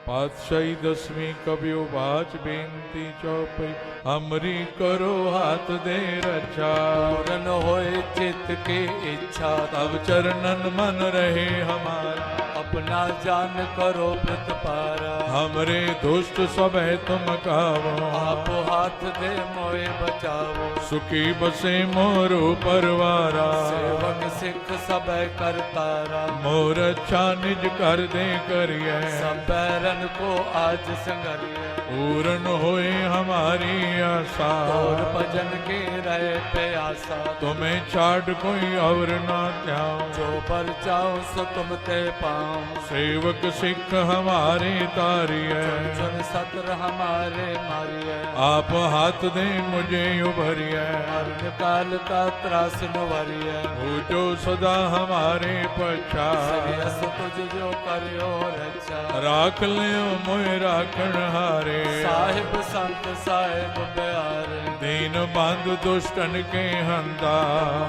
पातशाही दसवीं कबियो बाच बेनती चौपई हमरी करो हाथ दे रक्षा पूरन होए चित्त के इच्छा तब चरणन मन रहे हमारा अपना जान करो प्रतपारा हमरे दुष्ट सब है तुम कावो आप हाथ दे मोए बचावो सुखी बसे मोरो परवारा सेवक सिख सब करतारा मोर अच्छा निज कर दे करिए सब बैरन को आज संगरिए पूर्ण होए हमारी आशा और भजन के रहे प्यासा तुम्हें छाड़ कोई और ना त्याओ जो पर जाओ सो तुम ते पाओ सेवक सिख हमारे तारी है सुन सत्र हमारे मारिए आप हाथ दे मुझे उभरिए मरण काल का त्रास नवरिए हो जो सदा हमारे पछा श्रेयस तुझ जो करियो रक्षा राख लियो मोए राखण हारे साहिब संत साहिब प्यारे दीन बंधु दुष्टन के हंता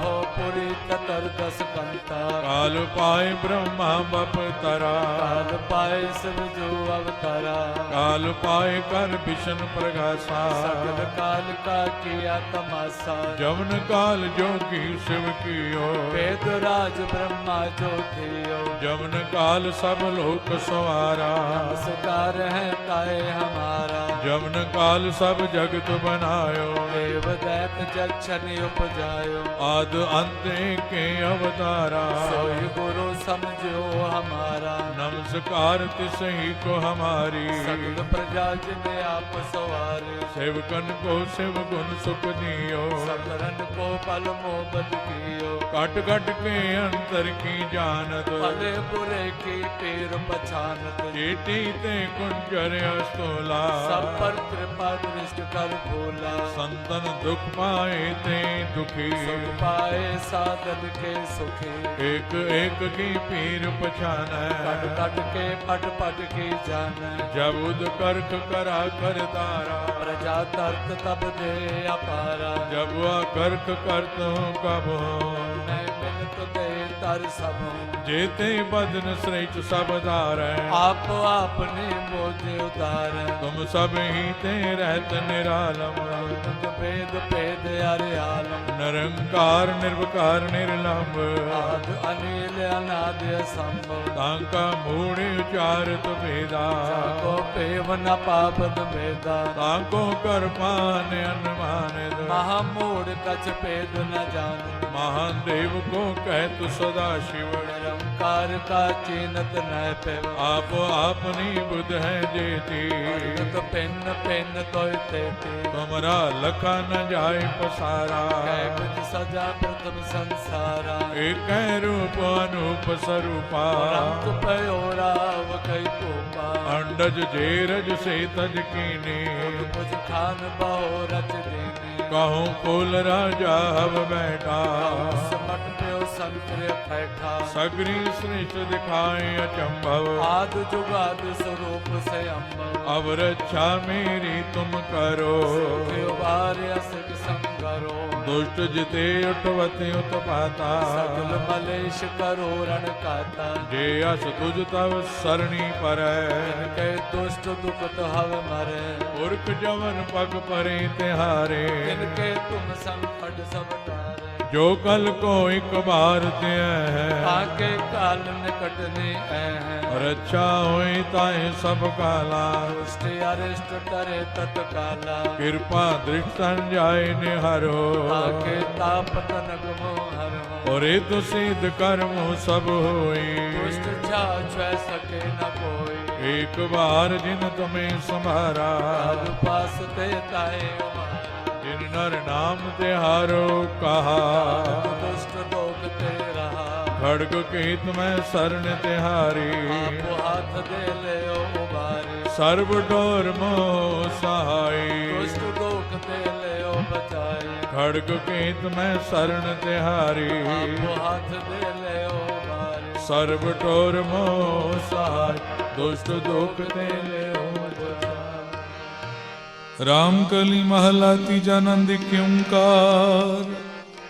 हो पुरी ततर दस कंता काल पाए ब्रह्मा बप तरा काल पाए सब जो अवतारा काल पाए कर विष्णु प्रगासा सकल काल का किया तमाशा जमन काल जोगी शिव कियो वेद राज ब्रह्मा जो थियो जमन काल सब लोक सवारा नमस्कार है ताए हमारा जमन काल सब जगत बनायो देव दैत जक्षण उपजायो आद अंत के अवतारा सोई गुरु समझो हमारा नमस्कार तिसही को हमारी सकल प्रजा जिने आप सवारे सेवकन को शिव गुण सुख दियो सकरन को पल मोहब्बत कियो कट कट के अंतर की जानत भले बुरे की पीर पछानत चेटी ते कुंजर अस्तोला सब पर कृपा दृष्ट कर भोला संतन दुख पाए ते दुखी सुख पाए साधन के सुखी एक एक की पीर पछान कट कट के पट पट की जान जब उद करख करा कर तारा प्रजा तर्क तब दे अपारा जब वह करख करत हूँ कब हूँ मैं बिनत दे तर सब जेते बदन श्रेष्ठ सब धार आप आपने मोजे उतार तुम सब ही ते रहत निरालम तुम भेद भेद अरे आलम ਨਿਰੰਕਾਰ ਨਿਰਵਕਾਰ ਨਿਰਲੰਭ ਆਦ ਅਨੀਲ ਅਨਾਦ ਅਸੰਭਵ ਤਾਂਕਾ ਮੂੜ ਉਚਾਰਤ ਭੇਦਾ ਕੋ ਭੇਵ ਨ ਪਾਪਦ ਭੇਦਾ ਤਾਂਕੋ ਕਰਪਾਨ ਅਨਮਾਨਿਤ ਮਹਾ ਮੂੜ ਕਛ ਭੇਦ ਨ ਜਾਣ ਮਹਾਦੇਵ ਕੋ ਕਹਿ ਸਦਾ ਸ਼ਿਵ ਨਿਰੰਕਾਰ ਕਾ ਚੀਨਤ ਨਹਿ ਪੈਵ ਆਪ ਆਪਨੀ ਬੁਧ ਹੈ ਜੇਤੀ ਤਤ ਪਿੰਨ ਪਿੰਨ ਤੋਇ ਤੇਤੀ ਤੁਮਰਾ ਲਖਾ ਨ ਜਾਏ ਪਸਾਰਾ ਕੈ ਬਿਦ ਸਜਾ ਪ੍ਰਥਮ ਸੰਸਾਰਾ ਏਕੈ ਰੂਪ ਅਨੂਪ ਸਰੂਪਾ ਰੰਗ ਪਇਓ ਰਾਵ ਕੈ ਭੂਪਾ ਅੰਡਜ ਜੇਰਜ ਸੇ ਤਜ ਕੀਨੀ ਕੁਝ ਖਾਨ ਬਹੁ ਰਚ ਦੇਨੀ ਕਹੂੰ ਕੁਲ ਰਾਜਾ ਹਵ ਬੈਠਾ ਸਮਟ ਪਿਓ ਸੰਤਰੇ ਬੈਠਾ ਸਗਰੀ ਸ੍ਰਿਸ਼ਟ ਦਿਖਾਏ ਅਚੰਭਵ ਆਦ ਜੁਗਾਦ ਸਰੂਪ ਸੇ ਅੰਬ ਅਬ ਰੱਛਾ ਮੇਰੀ ਤੁਮ ਕਰੋ ਤਿਉ ਵਾਰਿਆ ਸਿਕ ਸੰਗਰੋ ਦੁਸ਼ਟ ਜਿਤੇ ਉਠਵਤੇ ਉਤਪਾਤਾ ਸਗਲ ਮਲੇਸ਼ ਕਰੋ ਰਣ ਕਾਤਾ ਜੇ ਅਸ ਤੁਜ ਤਵ ਸਰਣੀ ਪਰੈ ਕੈ ਦੁਸ਼ਟ ਦੁਖਤ ਹਵ ਮਰੈ ਪੁਰਖ ਜਵਨ ਪਗ ਪਰੇ ਤਿਹਾਰੇ ਤਿਨ ਕੇ ਤੁਮ ਸੰਕਟ ਸਭ ਟਾਰੇ ਜੋ ਕਲ ਕੋ ਇਕ ਬਾਰ ਤੇ ਹੈ ਆਕੇ ਕਾਲ ਨਿਕਟ ਨੇ ਐ ਰੱਛਾ ਹੋਈ ਤਾਏ ਸਭ ਕਾਲਾ ਦੁਸ਼ਟ ਅਰਿਸ਼ਟ ਟਰੇ ਤਤਕਾਲਾ ਕਿਰਪਾ ਦ੍ਰਿਸ਼ਟ ਸੰਜਾਏ ਨਿਹਰੋ ਆਕੇ ਤਾਪ ਤਨਕ ਮੋ ਹਰੋ ਔਰੇ ਤੁ ਸਿਧ ਕਰਮ ਸਭ ਹੋਈ ਦੁਸ਼ਟ ਛਾਛੈ ਸਕੇ ਨ ਕੋਈ ਏਕ ਬਾਰ ਜਿਨ ਤੁਮੇ ਸੰਭਾਰਾ ਹਰ ਪਾਸ ਤੇ ਤਾਏ ਉਮਾਰਾ ਜਿਨ ਨਰ ਨਾਮ ਤਿਹਾਰੋ ਕਹਾ ਦੁਸ਼ਟ ਦੋਖ ਤੇ ਰਹਾ ਖੜਗ ਕੀਤ ਮੈਂ ਸਰਨ ਤਿਹਾਰੀ ਆਪੋ ਹੱਥ ਦੇ ਲਿਓ ਉਬਾਰੇ ਸਰਬ ਡੋਰ ਮੋ ਸਹਾਈ ਦੁਸ਼ਟ ਦੋਖ ਤੇ ਲਿਓ ਬਚਾਏ ਖੜਗ ਕੀਤ ਮੈਂ ਸਰਨ ਤਿਹਾਰੀ ਆਪੋ ਹੱਥ ਦੇ ਲਿਓ ਉਬਾਰੇ ਸਰਬ ਟੋਰ ਮੋ ਸਹਾਈ ਦੁਸ਼ਟ ਦੁਖ ਤੇ ਲਿਓ ਰਾਮ ਕਲੀ ਮਹਲਾ ਤੀਜਾ ਆਨੰਦ ਏਕ ਓੰਕਾਰ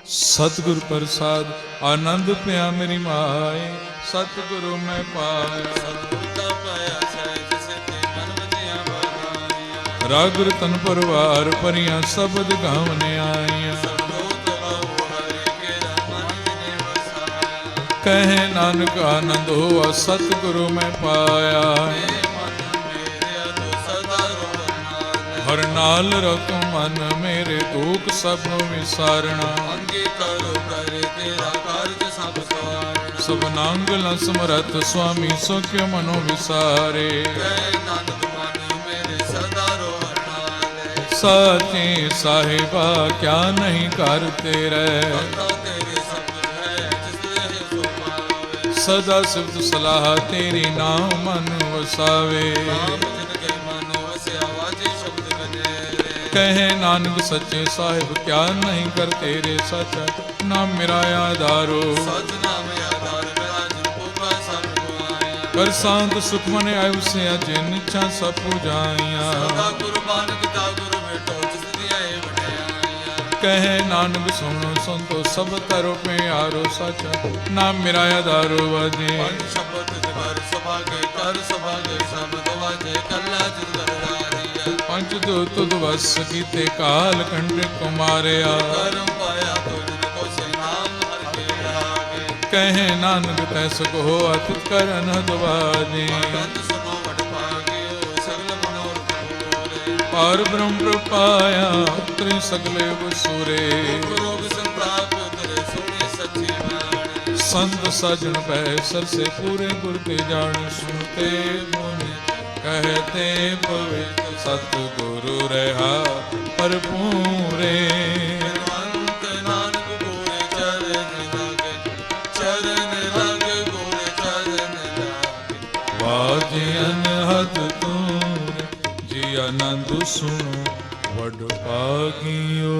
ਸਤਿਗੁਰ ਪ੍ਰਸਾਦ ਆਨੰਦ ਪਿਆ ਮੇਰੀ ਮਾਏ ਸਤਿਗੁਰੂ ਮੈਂ ਪਾਇਆ ਸਤਿਗੁਰ ਪਾਇਆ ਸਹਿਜ ਸਿਤੇ ਮਨ ਵਜਿਆ ਬਹਾਇਆ ਰਾਗ ਰਤਨ ਪਰਵਾਰ ਭਰੀਆਂ ਸ਼ਬਦ ਗਾਵਨ ਆਈਆਂ ਸਰਬੋਤ ਬਹੁ ਹਰਿ ਕੇਰਾ ਮਨ ਵਿਨੇ ਵਸਾਇਆ ਕਹੇ ਨਾਨਕ ਆਨੰਦ ਹੋਆ ਸਤਿਗੁਰੂ ਮੈਂ ਪਾਇਆ ਮਨ ਮੇਰੇ ਅਦੋ ਸਦਾ ਰੋਵਨਾਲ ਹਰ ਨਾਲ ਰਤੁ ਮਨ ਮੇਰੇ ਦੁਖ ਸਭ ਨੂੰ ਵਿਸਾਰਣਾ ਅੰਗੀ ਕਰੋ ਕਰੇ ਤੇਰਾ ਕਾਰਜ ਸਭ ਸਵਾਰਣਾ ਸਭ ਨਾਂਗਲ ਸਮਰਥ ਸੁਆਮੀ ਸੋ ਕਿਉ ਮਨੋ ਵਿਸਾਰੇ ਕਹਿ ਨਾਨਕ ਮਨ ਮੇਰੇ ਸਦਾ ਰੋਵਨਾਲ ਸਾਚੇ ਸਾਹਿਬਾ ਕਿਆ ਨਹੀਂ ਕਰ ਤੇਰੇ ਤਾ ਤੇਰੇ ਸਬਦ ਹੈ ਜਿਸ ਰਹੇ ਸੋ ਪਾਵੇ ਸਦਾ ਸਿਫਤ ਸਲਾਹ ਤੇਰੀ ਨਾਮ ਮਨ ਵਸਾਵੇ ਨਾਮ ਜਿਨ ਕੇ ਮਨ ਵਸਿਆ ਵਾਜੇ ਸ਼ਬਦ ਗਨੇਰੇ ਕਹੇ ਨਾਨਕ ਸੱਚੇ ਸਾਹਿਬ ਕਿਆ ਨਹੀਂ ਕਰ ਤੇਰੇ ਸੱਚ ਨਾਮ ਮੇਰਾ ਆਧਾਰੋ ਸਚ ਨਾਮ ਆਧਾਰ ਮੇਰਾ ਜਿਨ ਪੂਰਾ ਸਭ ਗੁਆਇਆ ਕਰ ਸਾਂਤ ਸੁਖ ਮਨ ਆਇ ਉਸੇ ਅਜੇ ਨਿਛਾ ਸਭ ਪੁਜਾਈਆਂ ਸਦਾ ਕੁਰਬਾਨ ਕੀਤਾ ਗੁਰੂ ਮੇਟੋ ਜਿਸ ਦੀਆਂ ਇਹ ਵਡਿਆਈਆਂ ਕਹੇ ਨਾਨਕ ਸੁਣੋ ਸੰਤੋ ਸਭ ਤਰੋ ਪਿਆਰੋ ਸੱਚ ਨਾਮ ਮੇਰਾ ਆਧਾਰੋ ਵਾਜੇ ਪੰਜ ਸ਼ਬਦ ਜਗਰ ਸੁਭਾਗੇ ਕਰ ਸੁਭਾਗੇ ਸ਼ਬਦ ਵਾਜੇ ਕੱਲਾ ਜਿਤ ਦਰਦਾਰੀਆ ਪੰਜ ਦੋ ਤੁਧ ਵਸ ਕੀਤੇ ਕਾਲ ਕੰਡ ਕੁਮਾਰਿਆ ਕਰਮ ਪਾਇਆ ਤੁਝ ਕੋ ਸੇ ਨਾਮ ਹਰ ਕੇ ਆਗੇ ਕਹੇ ਨਾਨਕ ਤੈਸ ਕੋ ਅਤ ਕਰਨ ਦਵਾਜੇ ਗੰਧ ਸੁਨੋ ਵਡ ਪਾਗਿਓ ਸਗਲ ਮਨੋਰਥ ਪੂਰੇ ਪਰ ਬ੍ਰਹਮ ਪ੍ਰਪਾਇਆ ਉਤਰੇ ਸਗਲੇ ਵਸੂਰੇ ਰੋਗ ਸੰਪ੍ਰਾਪ ਤੇਰੇ ਸੁਣੇ ਸੱਚੀ ਬਾਣੀ ਸੰਤ ਸਾਜਣ ਪੈ ਸਰਸੇ ਪੂਰੇ ਗੁਰ ਤੇ ਜਾਣ ਸੁਣਤੇ ਮੁਨੇ ਕਹਤੇ ਪਵਿੱਤ ਸਤ ਗੁਰੂ ਰਹਾ ਭਰਪੂਰੇ ਅੰਤ ਨਾਨਕ ਗੋਰੇ ਚਰਨ ਲਾਗੇ ਗੋਰੇ ਚਰਨ ਲਾਗੇ ਵਾਜੇ ਅਨਹਦ ਤੂਰੇ ਜੀ ਆਨੰਦ ਸੁਣੋ ਵਡ ਭਾਗਿਓ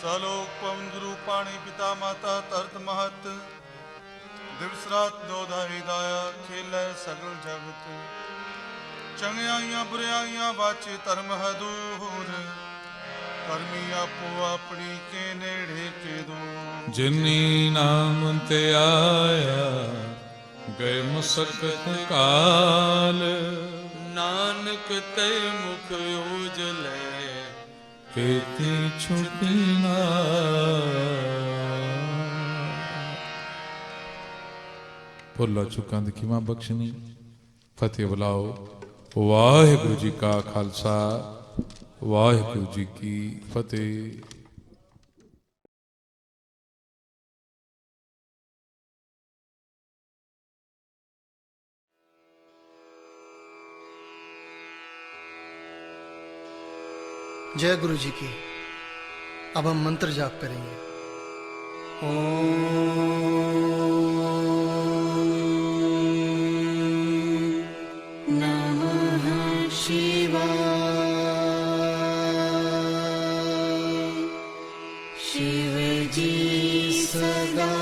ਸਲੋਕ ਪਵਨ ਗੁਰੂ ਪਾਣੀ ਪਿਤਾ ਮਾਤਾ ਤਰਤ ਮਹਤ ਦਿਵਸ ਰਾਤ ਦੋ ਦਾਈ ਦਾਇਆ ਖੇਲੇ ਸਗਲ ਜਗਤ ਚੰਗਿਆਈਆਂ ਬੁਰਿਆਈਆਂ ਬਾਚੇ ਧਰਮ ਹਦੂਰ ਕਰਮੀ ਆਪੋ ਆਪਣੀ ਕੇ ਨੇੜੇ ਕੇ ਦੂਰ ਜਿਨੀ ਨਾਮ ਤੇ ਆਇਆ ਗਏ ਮੁਸਕਤ ਕਾਲ ਨਾਨਕ ਤੇ ਮੁਖ ਉਜਲੇ केती छुटी ना। भुला चुकां दी खिमा बख्शनी। फतेह बुलाओ। वाहिगुरु जी का खालसा वाहिगुरु जी की फतेह। जय गुरु जी की। अब हम मंत्र जाप करेंगे। नमः शिवाय। शिव जी सदा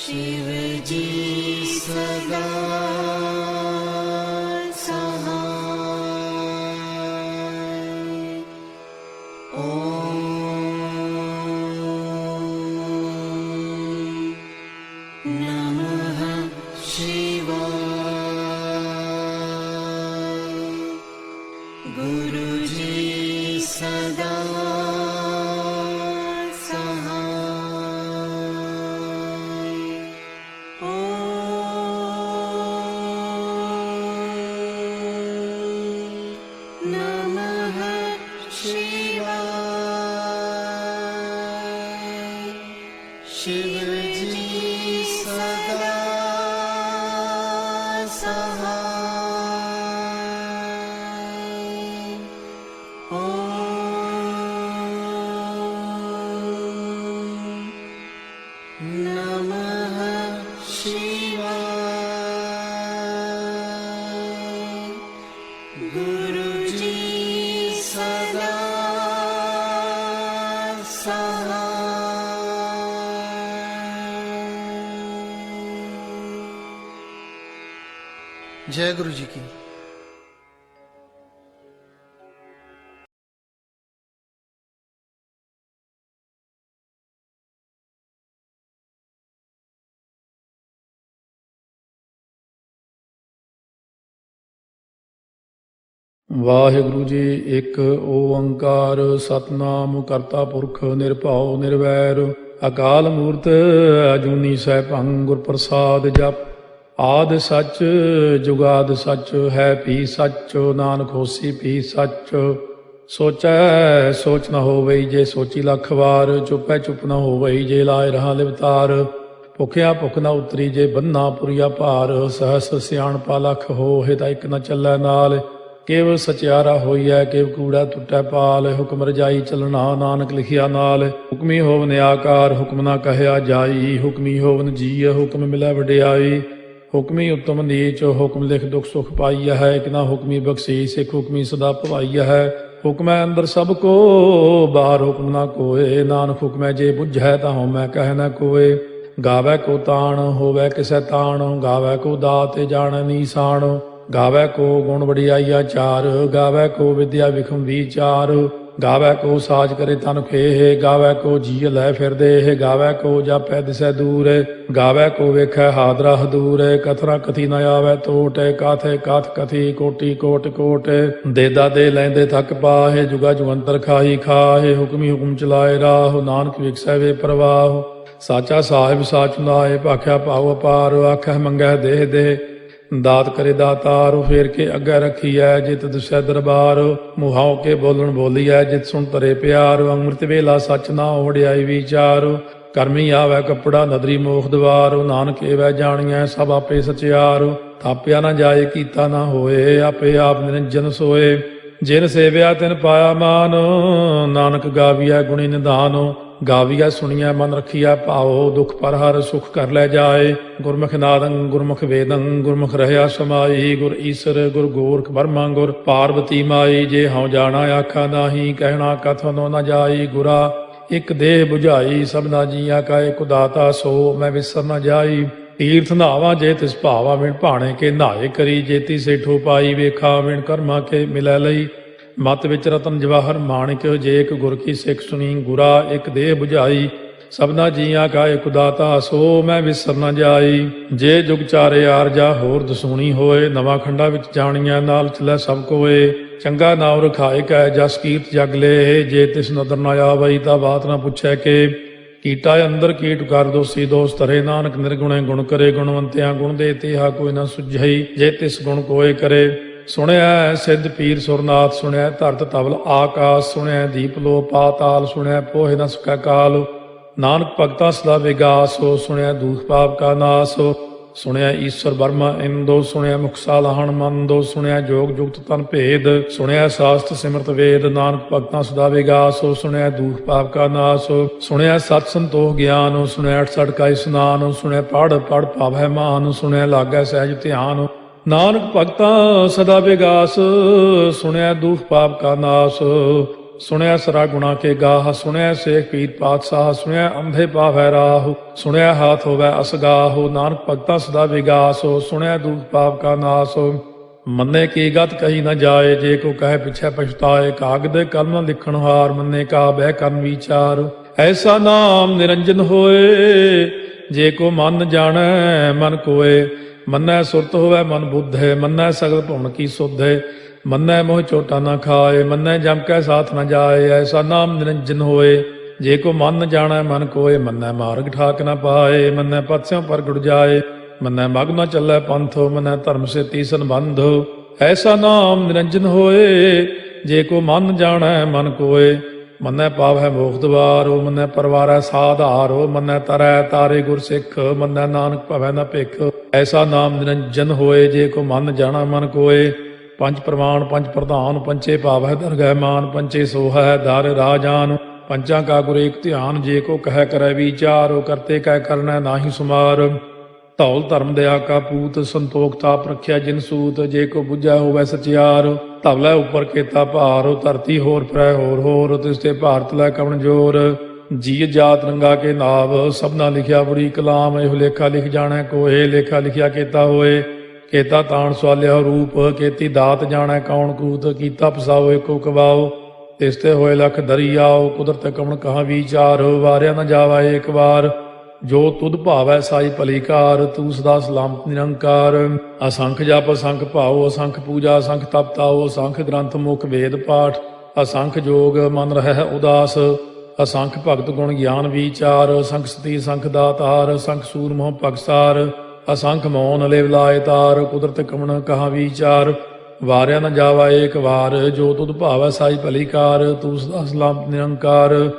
शिव जी सदा जय गुरु जी की। ਵਾਹਿਗੁਰੂ ਜੀ ਇੱਕ ਓੰਕਾਰ ਸਤਨਾਮ ਕਰਤਾ ਪੁਰਖ ਨਿਰਭਉ ਨਿਰਵੈਰ ਅਕਾਲ ਮੂਰਤ ਅਜੂਨੀ ਸੈਭੰ ਗੁਰ ਪ੍ਰਸਾਦ ਜਪ ਆਦਿ ਸੱਚ ਜੁਗਾਦ ਸੱਚ ਹੈ ਭੀ ਸੱਚ ਨਾਨਕ ਹੋਸੀ ਭੀ ਸੱਚ ਸੋਚੈ ਸੋਚ ਨ ਹੋਵਈ ਜੇ ਸੋਚੀ ਲੱਖ ਵਾਰ ਚੁੱਪੈ ਚੁੱਪ ਨ ਹੋਵਈ ਜੇ ਲਾਇ ਰਹਾ ਲਿਵਤਾਰ ਭੁਖਿਆ ਭੁਖ ਨ ਉਤਰੀ ਜੇ ਬੰਨਾ ਪੁਰੀਆ ਭਾਰ ਸਹਸ ਸਿਆਣਪਾ ਲਖ ਹੋਏ ਤਾਂ ਇੱਕ ਨ ਚੱਲੈ ਨਾਲ ਕੇਵ ਸਚਿਆਰਾ ਹੋਈਐ ਕੇਵ ਕੂੜਾ ਟੁੱਟੈ ਪਾਲ ਹੁਕਮ ਰਜਾਈ ਚੱਲਣਾ ਨਾਨਕ ਲਿਖਿਆ ਨਾਲ ਹੁਕਮੀ ਹੋਵਨ ਆਕਾਰ ਹੁਕਮ ਨਾ ਕਹਿਆ ਜਾਈ ਹੁਕਮੀ ਹੋਵਨ ਜੀ ਹੁਕਮ ਮਿਲੈ ਵਡਿਆਈ ਹੁਕਮੀ ਉਤਮ ਨੀਚ ਹੁਕਮ ਲਿਖ ਦੁਖ ਸੁਖ ਪਾਈਆ ਹੈ ਇੱਕ ਨਾ ਹੁਕਮੀ ਬਖਸ਼ੀਸ ਇੱਕ ਹੁਕਮੀ ਸਦਾ ਭਵਾਈਆ ਹੈ ਹੁਕਮੈ ਅੰਦਰ ਸਭ ਕੋ ਬਾਹਰ ਹੁਕਮ ਨਾ ਕੋਏ ਨਾਨਕ ਹੁਕਮੈ ਜੇ ਬੁਝੈ ਤਾਂ ਹਉਮੈ ਕਹਿ ਨਾ ਕੋਏ ਗਾਵੈ ਕੋ ਤਾਣ ਹੋਵੈ ਕਿਸੈ ਤਾਣ ਗਾਵੈ ਕੋ ਦਾਤ ਜਾਣੈ ਨੀਸਾਨ ਗਾਵੈ ਕੋ ਗੁਣ ਵਡਿਆਈਆ ਚਾਰ ਗਾਵੈ ਕੋ ਵਿਦਿਆ ਵਿਖਮ ਵਿਚਾਰ ਗਾਵੈ ਕੋ ਸਾਜ ਕਰੇ ਤਨ ਖੇਹ ਗਾਵੈ ਕੋ ਜੀ ਲੈ ਫਿਰਦੇ ਗਾਵੈ ਕੋ ਜਾਪੈ ਦਿਸੈ ਦੂਰ ਗਾਵੈ ਕੋ ਵੇਖੈ ਹਾਦਰਾ ਹਦੂਰ ਕਥਨਾ ਕਥੀ ਨ ਆਵੈ ਟੋਟ ਕਾਥੇ ਕਾਥ ਕਥੀ ਕੋਟੀ ਕੋਟ ਕੋਟ ਦੇਦਾ ਦੇ ਲੈਂਦੇ ਥੱਕ ਪਾਹੇ ਜੁਗਾ ਜੁਗੰਤਰ ਖਾਹੀ ਖਾਹੇ ਹੁਕਮੀ ਹੁਕਮ ਚਲਾਏ ਰਾਹ ਨਾਨਕ ਵਿਖਸੈ ਵੇ ਪ੍ਰਵਾਹ ਸਾਚਾ ਸਾਹਿਬ ਸਾਚ ਨਾਏ ਭਾਖਿਆ ਭਾਉ ਅਪਾਰ ਆਖੈ ਮੰਗੈ ਦੇਹ ਦੇ ਦਾਤ ਕਰੇ ਦਾਤਾਰ ਫੇਰ ਕੇ ਅੱਗੇ ਰੱਖੀਐ ਜਿਤ ਦਿਸੈ ਦਰਬਾਰ ਮੁਹਾਉ ਕੇ ਬੋਲਣ ਬੋਲੀਐ ਜਿਤ ਸੁਣ ਤਰੇ ਪਿਆਰ ਅੰਮ੍ਰਿਤ ਵੇਲਾ ਸੱਚ ਨਾ ਵਡਿਆਈ ਵਿਚਾਰ ਕਰਮੀ ਆਵੈ ਕੱਪੜਾ ਨਦਰੀ ਮੋਖ ਦਵਾਰ ਨਾਨਕ ਏਵੈ ਜਾਣੀਐ ਸਭ ਆਪੇ ਸਚਿਆਰ ਥਾਪਿਆ ਨਾ ਜਾਏ ਕੀਤਾ ਨਾ ਹੋਏ ਆਪੇ ਆਪ ਨਿਰੰਜਨ ਸੋਏ ਜਿਨ ਸੇਵਿਆ ਤਿਨ ਪਾਇਆ ਮਾਨ ਨਾਨਕ ਗਾਵੀਐ ਗੁਣੀ ਨਿਧਾਨ ਗਾਵੀਐ ਸੁਣੀਐ ਮਨ ਰਖੀਐ ਭਾਉ ਦੁਖ ਪਰ ਹਰ ਸੁਖ ਕਰ ਲੈ ਜਾਏ ਗੁਰਮੁਖ ਨਾਦੰ ਗੁਰਮੁਖ ਵੇਦੰ ਗੁਰਮੁਖ ਰਹਿਆ ਸਮਾਈ ਗੁਰ ਈਸਰ ਗੁਰ ਗੋਰਖ ਬਰਮਾ ਗੁਰ ਪਾਰਵਤੀ ਮਾਈ ਜੇ ਹਉ ਜਾਣਾ ਆਖਾ ਨਾਹੀ ਕਹਿਣਾ ਕਥਨੋ ਨ ਜਾਈ ਗੁਰਾ ਇਕ ਦੇਹ 부ਝਾਈ ਸਭਨਾ ਜੀਆਂ ਕਾ ਇਕ ਦਾਤਾ ਸੋ ਮੈਂ ਵਿਸਰ ਨ ਜਾਈ ਤੀਰਥ ਨਾਵਾ ਜੇ ਤਿਸ ਭਾਵਾ ਵਿਣ ਭਾਣੇ ਕੇ ਨਹਾਏ ਕਰੀ ਜੇਤੀ ਸੇਠੋ ਪਾਈ ਵੇਖਾ ਵਿਣ ਕਰਮਾ ਕੇ ਮਿਲੈ ਲਈ ਮਤ ਵਿੱਚ ਰਤਨ ਜਵਾਹਰ ਮਾਣਿਕ ਜੇ ਇੱਕ ਗੁਰ ਕੀ ਸਿੱਖ ਸੁਣੀ ਗੁਰਾ ਇੱਕ ਦੇਹ 부ਝਾਈ ਸਭਨਾ ਜੀਆਂ ਕਾ ਇਕ ਦਾਤਾ ਸੋ ਮੈਂ ਵਿਸਰ ਨ ਜਾਈ ਜੇ ਜੁਗ ਚਾਰੇ ਆਰਜਾ ਹੋਰ ਦਸੂਣੀ ਹੋਏ ਨਵਾਂ ਖੰਡਾ ਵਿੱਚ ਜਾਣੀਆਂ ਨਾਲ ਚਲੈ ਸਭ ਕੋਏ ਚੰਗਾ ਨਾਮ ਰਖਾਏ ਕੈ ਜਸ ਕੀਰਤ ਜਗ ਲੈ ਜੇ ਤਿਸ ਨਦਰ ਨ ਆਵਈ ਤਾਂ ਬਾਤ ਨਾ ਪੁੱਛੈ ਕੇ ਕੀਟਾ ਅੰਦਰ ਕੀਟ ਕਰ ਦੋਸੀ ਦੋਸ ਧਰੇ ਨਾਨਕ ਨਿਰਗੁਣੇ ਗੁਣ ਕਰੇ ਗੁਣਵੰਤਿਆਂ ਗੁਣ ਦੇ ਤੇਹਾ ਕੋਈ ਨਾ ਸੁਝਈ ਜੇ ਤਿਸ ਗੁਣ ਕੋਏ ਕਰੇ ਸੁਣਿਆ ਸਿੱਧ ਪੀਰ ਸੁਰਨਾਥ ਸੁਣਿਆ ਧਰਤ ਤਵਲ ਆਕਾਸ਼ ਸੁਣਿਆ ਦੀਪ ਲੋ ਪਾਤਾਲ ਸੁਣਿਆ ਪੋਹਿ ਨ ਸਕੈ ਕਾਲ ਨਾਨਕ ਭਗਤਾ ਸਦਾ ਵਿਗਾਸ ਹੋ ਸੁਣਿਆ ਦੂਖ ਪਾਪ ਕਾ ਨਾਸ ਸੁਣਿਆ ਈਸ਼ਵਰ ਬਰਮਾ ਇੰਦੋ ਸੁਣਿਆ ਮੁਖਸਾ ਲਹਣ ਮੰਦੋ ਸੁਣਿਆ ਜੋਗ ਜੁਗਤ ਤਨ ਭੇਦ ਸੁਣਿਆ ਸਾਸਤ ਸਿਮਰਤ ਵੇਦ ਨਾਨਕ ਭਗਤਾ ਸਦਾ ਵਿਗਾਸ ਹੋ ਸੁਣਿਆ ਦੂਖ ਪਾਪ ਕਾ ਨਾਸ ਸੁਣਿਆ ਸਤ ਸੰਤੋਖ ਗਿਆਨ ਸੁਣਿਆ 68 ਕਾ ਇਸਨਾਨ ਸੁਣਿਆ ਪੜ ਪੜ ਭਾਵੈ ਮਾਨ ਸੁਣਿਆ ਲਾਗੈ ਸਹਿਜ ਧਿਆਨ ਨਾਨਕ ਭਗਤਾ ਸਦਾ ਵਿਗਾਸ ਸੁਣਿਆ ਦੁਖ ਪਾਪ ਕਾ ਨਾਸ ਸੁਣਿਆ ਸਰਾ ਗੁਣਾ ਕੇ ਗਾਹ ਸੁਣਿਆ ਸੇਖ ਪੀਰ ਪਾਤਸ਼ਾਹ ਸੁਣਿਆ ਅੰਧੇ ਪਾਵੈ ਰਾਹ ਸੁਣਿਆ ਹਾਥ ਹੋਵੈ ਅਸਗਾਹ ਨਾਨਕ ਭਗਤਾ ਸਦਾ ਵਿਗਾਸ ਸੁਣਿਆ ਦੁਖ ਪਾਪ ਕਾ ਨਾਸ ਮੰਨੇ ਕੀ ਗਤ ਕਹੀ ਨ ਜਾਏ ਜੇ ਕੋ ਕਹੇ ਪਿਛੈ ਪਛਤਾਏ ਕਾਗਦ ਕਲਮ ਲਿਖਣ ਹਾਰ ਮੰਨੇ ਕਾ ਬਹਿ ਕਰਨ ਵਿਚਾਰ ਐਸਾ ਨਾਮ ਨਿਰੰਜਨ ਹੋਏ ਜੇ ਕੋ ਮਨ ਜਾਣੈ ਮਨ ਕੋਏ ਮੰਨੈ ਸੁਰਤ ਹੋਵੈ ਮਨ ਬੁੱਧ ਹੈ ਮੰਨੈ ਸਗਲ ਭੁਣ ਕੀ ਸੁਧ ਹੈ ਮੰਨੈ ਮੋਹ ਚੋਟਾ ਨਾ ਖਾਏ ਮੰਨੈ ਜਮ ਕੈ ਸਾਥ ਨ ਜਾਏ ਐਸਾ ਨਾਮ ਨਿਰੰਜਨ ਹੋਏ ਜੇ ਕੋ ਮਨ ਜਾਣੈ ਮਨ ਕੋਏ ਮੰਨੈ ਮਾਰਗ ਠਾਕ ਨ ਪਾਏ ਮੰਨੈ ਪਥਿਓਂ ਪ੍ਰਗਟ ਜਾਏ ਮੰਨੈ ਮਗ ਨ ਚੱਲੈ ਪੰਥ ਮੰਨੈ ਧਰਮ ਸੇ ਤੀਸਨ ਬੰਧ ਐਸਾ ਨਾਮ ਨਿਰੰਜਨ ਹੋਏ ਜੇ ਕੋ ਮਨ ਜਾਣੈ ਮਨ ਕੋਏ ਮੰਨੈ ਪਾਵੈ ਮੋਖ ਦਵਾਰੋ ਮੰਨੈ ਪਰਵਾਰੈ ਸਾਧਾਰੋ ਮੰਨੈ ਤਰੈ ਤਾਰੇ ਗੁਰ ਸਿੱਖ ਮੰਨੈ ਨਾਨਕ ਭਵੈ ਨ ਭਿਖ ਐਸਾ ਨਾਮ ਨਿਰੰਜਨ ਹੋਏ ਜੇ ਕੋ ਮਨ ਜਾਣਾ ਮਨ ਕੋਏ ਪੰਜ ਪ੍ਰਮਾਣ ਪੰਜ ਪ੍ਰਧਾਨ ਪੰਚੇ ਭਾਵੈ ਦਰਗਹਿ ਮਾਨ ਪੰਚੇ ਸੋਹੈ ਦਰ ਰਾਜਾਨ ਪੰਚਾਂ ਕਾ ਗੁਰ ਏਕ ਧਿਆਨ ਜੇ ਕੋ ਕਹਿ ਕਰੈ ਵਿਚਾਰੋ ਕਰਤੇ ਕਹਿ ਕਰਨਾ ਨਾਹੀ ਸੁਮਾਰ ਧੌਲ ਧਰਮ ਦਇਆ ਕਾ ਪੂਤ ਸੰਤੋਖ ਤਾਪ ਰਖਿਆ ਜਿਨ ਸੂਤ ਜੇ ਕੋ ਬੁੱਝੈ ਹੋਵੈ ਸਚਿਆਰ ਧਵਲੇ ਉੱਪਰ ਕੀਤਾ ਭਾਰ ਧਰਤੀ ਹੋਰ ਪਰੈ ਹੋਰ ਤਿਸ ਤੇ ਭਾਰਤ ਲੈ ਕਵਣ ਜੋਰ ਜੀ ਜਾਤ ਰੰਗਾ ਕੇ ਨਾਵ ਸਭਨਾ ਲਿਖਿਆ ਬੁਰੀ ਕਲਾਮ ਇਹੋ ਲੇਖਾ ਲਿਖ ਜਾਣੈ ਕੋਏ ਲੇਖਾ ਲਿਖਿਆ ਕੀਤਾ ਹੋਏ ਕੇਤਾ ਤਾਣ ਸਵਾਲਿਆ ਰੂਪ, ਕੇਤੀ ਦਾਤ ਜਾਣੈ ਕੌਣ ਕੂਤ, ਕੀਤਾ ਪਸਾਓ ਏਕੋ ਕਵਾਓ, ਤਿਸ ਤੇ ਹੋਏ ਲਖ ਦਰਿਆਓ, ਕੁਦਰਤ ਕਵਣ ਕਹਾ ਵਿਚਾਰ, ਵਾਰਿਆ ਨ ਜਾਵਾ ਏਕ ਵਾਰ, ਜੋ ਤੁਧ ਭਾਵੈ ਸਾਈ ਭਲੀਕਾਰ, ਤੂੰ ਸਦਾ ਸਲਾਮਤ ਨਿਰੰਕਾਰ। ਅਸੰਖ ਜਪ ਅਸੰਖ ਭਾਉ, ਅਸੰਖ ਪੂਜਾ ਅਸੰਖ ਤਪ ਤਾਉ, ਅਸੰਖ ਗ੍ਰੰਥ ਮੁਖ ਵੇਦ ਪਾਠ, ਅਸੰਖ ਜੋਗ ਮਨ ਰਹਿ ਉਦਾਸ, ਅਸੰਖ ਭਗਤ ਗੁਣ ਗਿਆਨ ਵਿਚਾਰ, ਅਸੰਖ ਸਤੀ ਅਸੰਖ ਦਾਤਾਰ, ਅਸੰਖ ਸੂਰ ਮੋਹ ਭਗਸਾਰ, ਅਸੰਖ ਮੌਨ ਲਿਵ ਲਾਏ ਤਾਰ, ਕੁਦਰਤ ਕਵਣ ਕਹਾ ਵਿਚਾਰ, ਵਾਰਿਆ ਨ ਜਾਵਾ ਏਕ ਵਾਰ, ਜੋ ਤੁਧ ਭਾਵੈ ਸਾਈ ਭਲੀਕਾਰ, ਤੂੰ ਸਦਾ ਸਲਾਮਤ ਨਿਰੰਕਾਰ।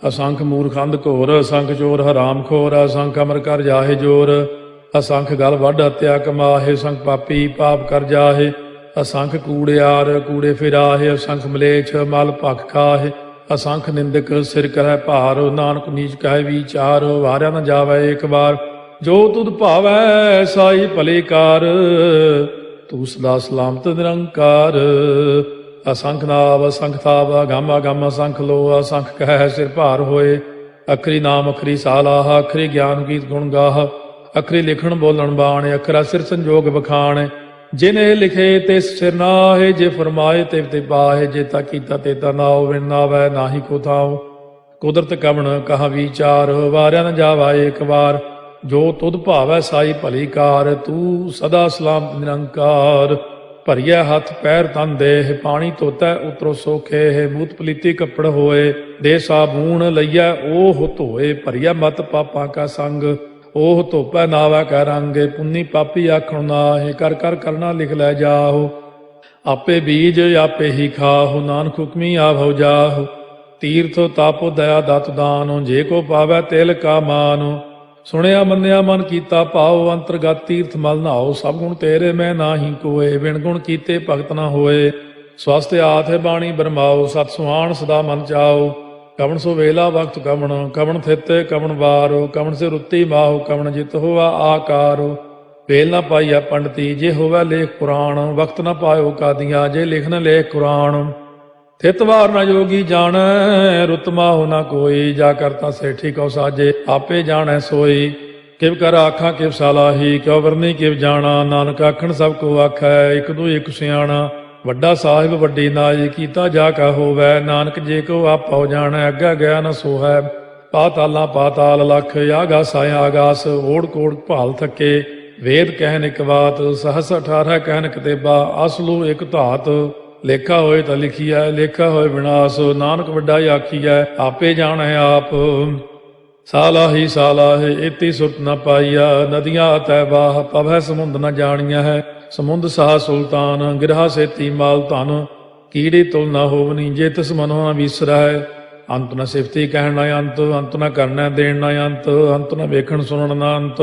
ਅਸੰਖ ਮੂਰਖੰਦ ਘੋਰ, ਅਸੰਖ ਚੋਰ ਹਰਾਮ ਖੋਰ, ਅਸੰਖ ਅਮਰ ਕਰ ਜਾਹੇ ਜੋਰ, ਅਸੰਖ ਗਲ ਵੱਢ ਹੱਤਿਆ ਕਮਾਹੇ, ਅਸੰਖ ਪਾਪੀ ਪਾਪ ਕਰ ਜਾਹੇ, ਅਸੰਖ ਕੂੜਿਆਰ ਕੂੜੇ ਫਿਰਾਹੇ, ਅਸੰਖ ਮਲੇਛ ਮਲ ਭਖ ਖਾਹੇ, ਅਸੰਖ ਨਿੰਦਕ ਸਿਰ ਕਰੈ ਭਾਰ, ਨਾਨਕ ਨੀਚ ਕਹਿ ਵਿਚਾਰ, ਵਾਰਿਆ ਨ ਜਾਵੈ ਏਕ ਵਾਰ, ਜੋ ਤੁਧ ਭਾਵੈ ਸਾਈ ਭਲੀਕਾਰ, ਤੂੰ ਸਦਾ ਸਲਾਮਤ ਨਿਰੰਕਾਰ। ਅਸੰਖ ਨਾਵ ਅਸੰਖ ਥਾਵ, ਅਗੰਮ ਅਗੰਮ ਅਸੰਖ ਲੋ, ਅਸੰਖ ਕਹਿ ਸਿਰ ਭਾਰ ਹੋਏ, ਅਖਰੀ ਨਾਮ ਅਖਰੀ ਸਾਲਾਹ, ਅਖਰੀ ਗਿਆਨ ਗੀਤ ਗੁਣ ਗਾਹ, ਅਖਰੀ ਲਿਖਣ ਬੋਲਣ ਬਾਣ, ਅਖਰਾ ਸਿਰ ਸੰਜੋਗ ਬਖਾਣ, ਜਿਨੇ ਲਿਖੇ ਤਿਸ ਸਿਰ ਨਾਹੇ, ਜੇ ਫਰਮਾਏ ਤਿਵ ਤੇ ਪਾਹੇ, ਜੇ ਤਾ ਕੀਤਾ ਤੇ ਤਾ ਨਾਉ, ਵਿਣ ਨਾਵੈ ਨਾਹੀ ਕੋ ਥਾਉ, ਕੁਦਰਤ ਕਵਣ ਕਹਾ ਵਿਚਾਰ, ਵਾਰਿਆ ਨ ਜਾਵਾ ਏਕ ਵਾਰ, ਜੋ ਤੁਧ ਭਾਵੈ ਸਾਈ ਭਲੀਕਾਰ, ਤੂੰ ਸਦਾ ਸਲਾਮਤ ਨਿਰੰਕਾਰ। ਭਰੀਐ ਹੱਥ ਪੈਰ ਤਨ ਦੇਹ, ਪਾਣੀ ਧੋਤੈ ਉਤਰੋ ਸੋਖੇ, ਮੂਤ ਪਲੀਤੀ ਕੱਪੜ ਹੋਏ, ਦੇ ਸਾਬੂਣ ਲਈਐ ਉਹ ਧੋਏ, ਭਰੀਐ ਮਤ ਪਾਪਾਂ ਕਾ ਸੰਗ, ਉਹ ਧੋਪੈ ਨਾਵੈ ਕੈ ਰੰਗ, ਪੁੰਨੀ ਪਾਪੀ ਆਖਣ ਨਾਹਿ, ਕਰ ਕਰ ਕਰਨਾ ਲਿਖ ਲੈ ਜਾਹੋ, ਆਪੇ ਬੀਜ ਆਪੇ ਹੀ ਖਾਹੋ, ਨਾਨਕ ਹੁਕਮੀ ਆਭਉ ਜਾਹੋ, ਤੀਰਥ ਤਪ ਦਇਆ ਦਤ ਦਾਨ, ਜੇ ਕੋ ਪਾਵੈ ਤਿਲ ਕਾ ਮਾਨ, ਸੁਣਿਆ ਮੰਨਿਆ ਮਨ ਕੀਤਾ ਭਾਉ, ਅੰਤਰਗਤ ਤੀਰਥ ਮਲ ਨਹਾਉ, ਸਭ ਗੁਣ ਤੇਰੇ ਮੈਂ ਨਾਹੀ ਕੋਏ, ਬਿਨ ਗੁਣ ਕੀਤੇ ਭਗਤ ਨਾ ਹੋਏ, ਸਵਸਤ ਆਥ ਬਾਣੀ ਬਰਮਾਓ, ਸਤ ਸੁਹਾਣ ਸਦਾ ਮਨ ਚਾਓ, ਕਵਣ ਸੋ ਵੇਲਾ ਵਕਤ ਕਵਣ, ਕਵਣ ਥਿਤੇ ਕਵਣ ਵਾਰੋ, ਕਵਣ ਸੇ ਰੁੱਤੀ ਮਾਹੋ, ਕਵਣ ਜਿਤ ਹੋਆ ਆਕਾਰੋ, ਵੇਲ ਨਾ ਪਾਈਆ ਪੰਡਤੀ, ਜੇ ਹੋਵੇ ਲੇਖ ਪੁਰਾਣ, ਵਕਤ ਨਾ ਪਾਇਓ ਕਾਦੀਆਂ, ਜੇ ਲਿਖਨ ਲੇਖ ਕੁਰਾਨ, ਥਿਤਵਾਰ ਨ ਜੋਗੀ ਜਾਣੈ, ਰੁੱਤ ਮਾਹੁ ਨ ਕੋਈ, ਜਾ ਕਰਤਾ ਸੇਠੀ ਕਉ ਸਾਜੇ, ਆਪੇ ਜਾਣੈ ਸੋਈ, ਕਿਵ ਕਰ ਆਖਾਂ ਕਿਵ ਸਾਲਾਹੀ, ਕਿਉ ਵਰਨੀ ਕਿਵ ਜਾਣਾ, ਨਾਨਕ ਆਖਣ ਸਭ ਕੋ ਆਖੈ, ਇਕ ਦੂ ਇਕ ਸਿਆਣਾ, ਵੱਡਾ ਸਾਹਿਬ ਵੱਡੀ ਨਾਈ, ਕੀਤਾ ਜਾ ਕਾ ਹੋਵੈ, ਨਾਨਕ ਜੇ ਕੋ ਆਪਉ ਜਾਣੈ, ਅੱਗਾ ਗਿਆ ਨ ਸੋਹੈ, ਪਾਤਾਲਾਂ ਪਾਤਾਲ ਲਖ, ਆਗਾਸ ਆਗਾਸ, ਓੜ ਕੋੜ ਭਾਲ ਥਕੇ, ਵੇਦ ਕਹਿਨ ਇਕ ਬਾਤ, ਸਹਸ 18 ਕਹਿਨ ਕਤੇਬਾ, ਅਸਲੂ ਇਕ ਧਾਤ, ਲੇਖਾ ਹੋਏ ਤਾਂ ਲਿਖੀਐ, ਲੇਖਾ ਹੋਏ ਵਿਨਾਸ਼, ਨਾਨਕ ਵੱਡਾ ਆਖੀਐ, ਆਪੇ ਜਾਣੈ ਆਪ, ਸਾਲਾਹੀ ਸਾਲਾਹੇ, ਏਤੀ ਸੁਰਤ ਨ ਪਾਈਆ, ਨਦੀਆਂ ਅਤੈ ਬਾਹ, ਪਵੈ ਸਮੁੰਦ ਨ ਜਾਣੀਆ ਹੈ, ਸਮੁੰਦ ਸਾਹ ਸੁਲਤਾਨ, ਗਿਰਹਾ ਸੇਤੀ ਮਾਲ ਧਨ, ਕੀੜੀ ਤੁਲ ਨ ਹੋਵਨੀ, ਜੇ ਤਿਸ ਮਨੋ ਨ ਵਿਸਰੈ, ਅੰਤ ਨ ਸਿਫਤੀ ਕਹਿਣ ਨ ਅੰਤ, ਅੰਤ ਨ ਕਰਨੈ ਦੇਣ ਨ ਅੰਤ, ਅੰਤ ਨ ਵੇਖਣ ਸੁਣਨ ਨ ਅੰਤ,